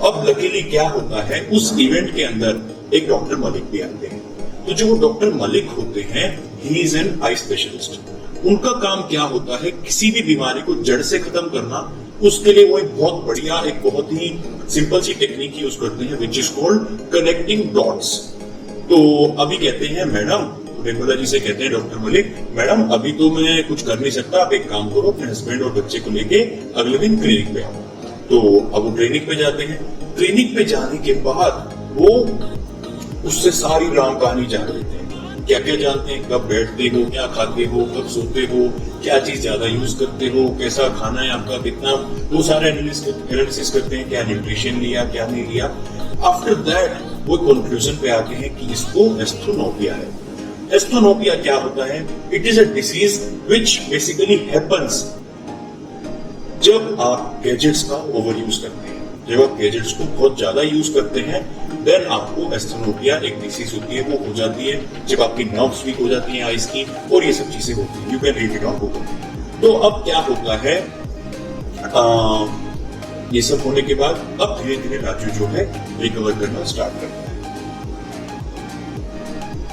अब लकीली क्या होता है, उस इवेंट के अंदर एक डॉक्टर मलिक भी आते हैं। तो जो डॉक्टर मलिक होते हैं, he is an eye specialist. उनका काम क्या होता है, किसी भी बीमारी को जड़ से खत्म करना। उसके लिए वो एक बहुत बढ़िया, एक बहुत ही सिंपल सी टेक्निक यूज करते हैं, which is called connecting dots. तो अभी कहते हैं मैडम, निर्मला जी से कहते हैं डॉक्टर मलिक, मैडम अभी तो मैं कुछ कर नहीं सकता, आप एक काम करो, अपने हस्बैंड और बच्चे को लेके अगले दिन क्लिनिक पे आओ। तो अब वो क्लिनिक पे जाते हैं। क्लिनिक पे जाने के बाद वो उससे सारी राम कहानी जान लेते हैं, क्या क्या जानते हैं, कब बैठते हो, क्या खाते हो, कब सोते हो, क्या चीज ज्यादा यूज करते हो, कैसा खाना है आपका, कितना, वो सारे एनालिसिस करते हैं, क्या न्यूट्रिशन लिया, क्या नहीं लिया। आफ्टर दैट वो कंक्लूजन पे आते हैं कि इसको एस्थ्रोनोपिया है। एस्थ्रोनोपिया क्या होता है, it is a disease which basically happens जब आप गैजेट्स का ओवर यूज करते हैं। जब आप गैजेट्स को बहुत ज्यादा यूज करते हैं, देन आपको एस्थ्रोनोपिया एक डिसीज होती है, वो हो जाती है जब आपकी नर्व्स वीक हो जाती हैं आईज की, और ये सब चीजें होती हैं। You can read it on Google. तो अब क्या होता है, ये सब होने के बाद अब धीरे धीरे राजू जो है रिकवर करना स्टार्ट करता है।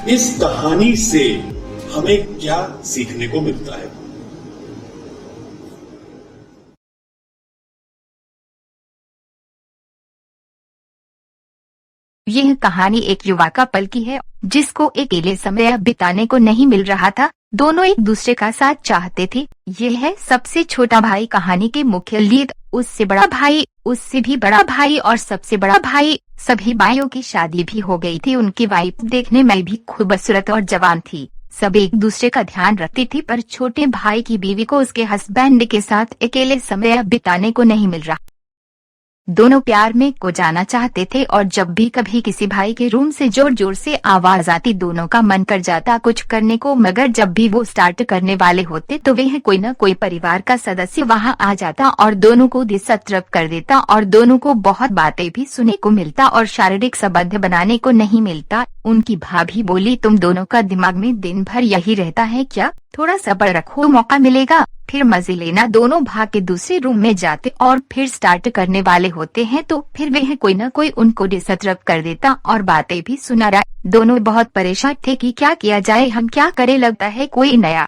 इस कहानी से हमें क्या सीखने को मिलता है? यह कहानी एक युवा कपल की है जिसको अकेले समय बिताने को नहीं मिल रहा था। दोनों एक दूसरे का साथ चाहते थे। यह है सबसे छोटा भाई कहानी के मुख्य लीड, उससे बड़ा भाई, उससे भी बड़ा भाई और सबसे बड़ा भाई। सभी भाइयों की शादी भी हो गई थी। उनकी वाइफ देखने में भी खूबसूरत और जवान थी। सब एक दूसरे का ध्यान रखती थी, पर छोटे भाई की बीवी को उसके हस्बैंड के साथ अकेले समय बिताने को नहीं मिल रहा। दोनों प्यार में खो जाना चाहते थे और जब भी कभी किसी भाई के रूम से जोर जोर से आवाज आती दोनों का मन कर जाता कुछ करने को, मगर जब भी वो स्टार्ट करने वाले होते तो वह कोई न कोई परिवार का सदस्य वहां आ जाता और दोनों को डिस्टर्ब कर देता और दोनों को बहुत बातें भी सुनने को मिलता और शारीरिक संबंध बनाने को नहीं मिलता। उनकी भाभी बोली, तुम दोनों का दिमाग में दिन भर यही रहता है क्या? थोड़ा सब्र रखो, मौका मिलेगा फिर मजे लेना। दोनों भाग के दूसरे रूम में जाते और फिर स्टार्ट करने वाले होते हैं तो फिर वह कोई न कोई उनको डिस्टर्ब कर देता और बातें भी सुना रहा। दोनों बहुत परेशान थे कि क्या किया जाए, हम क्या करें, लगता है कोई नया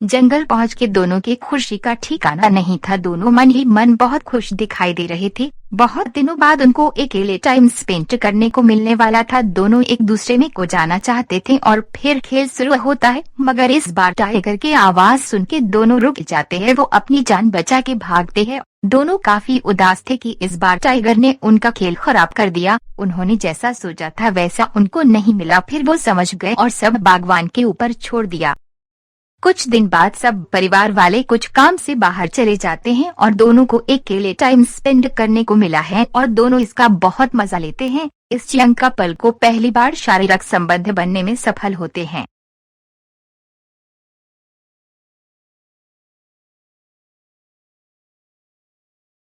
जंगल पहुंच के दोनों की खुशी का ठिकाना नहीं था। दोनों मन ही मन बहुत खुश दिखाई दे रहे थे। बहुत दिनों बाद उनको अकेले टाइम स्पेंड करने को मिलने वाला था। दोनों एक दूसरे में को जाना चाहते थे और फिर खेल शुरू होता है, मगर इस बार टाइगर की आवाज सुन के दोनों रुक जाते हैं। वो अपनी जान बचा के भागते हैं। दोनों काफी उदास थे कि इस बार टाइगर ने उनका खेल खराब कर दिया। उन्होंने जैसा सोचा था वैसा उनको नहीं मिला। फिर वो समझ गए और सब बागवान के ऊपर छोड़ दिया। कुछ दिन बाद सब परिवार वाले कुछ काम से बाहर चले जाते हैं और दोनों को अकेले टाइम स्पेंड करने को मिला है और दोनों इसका बहुत मजा लेते हैं। इस चियंका पल को पहली बार शारीरिक संबंध बनने में सफल होते हैं।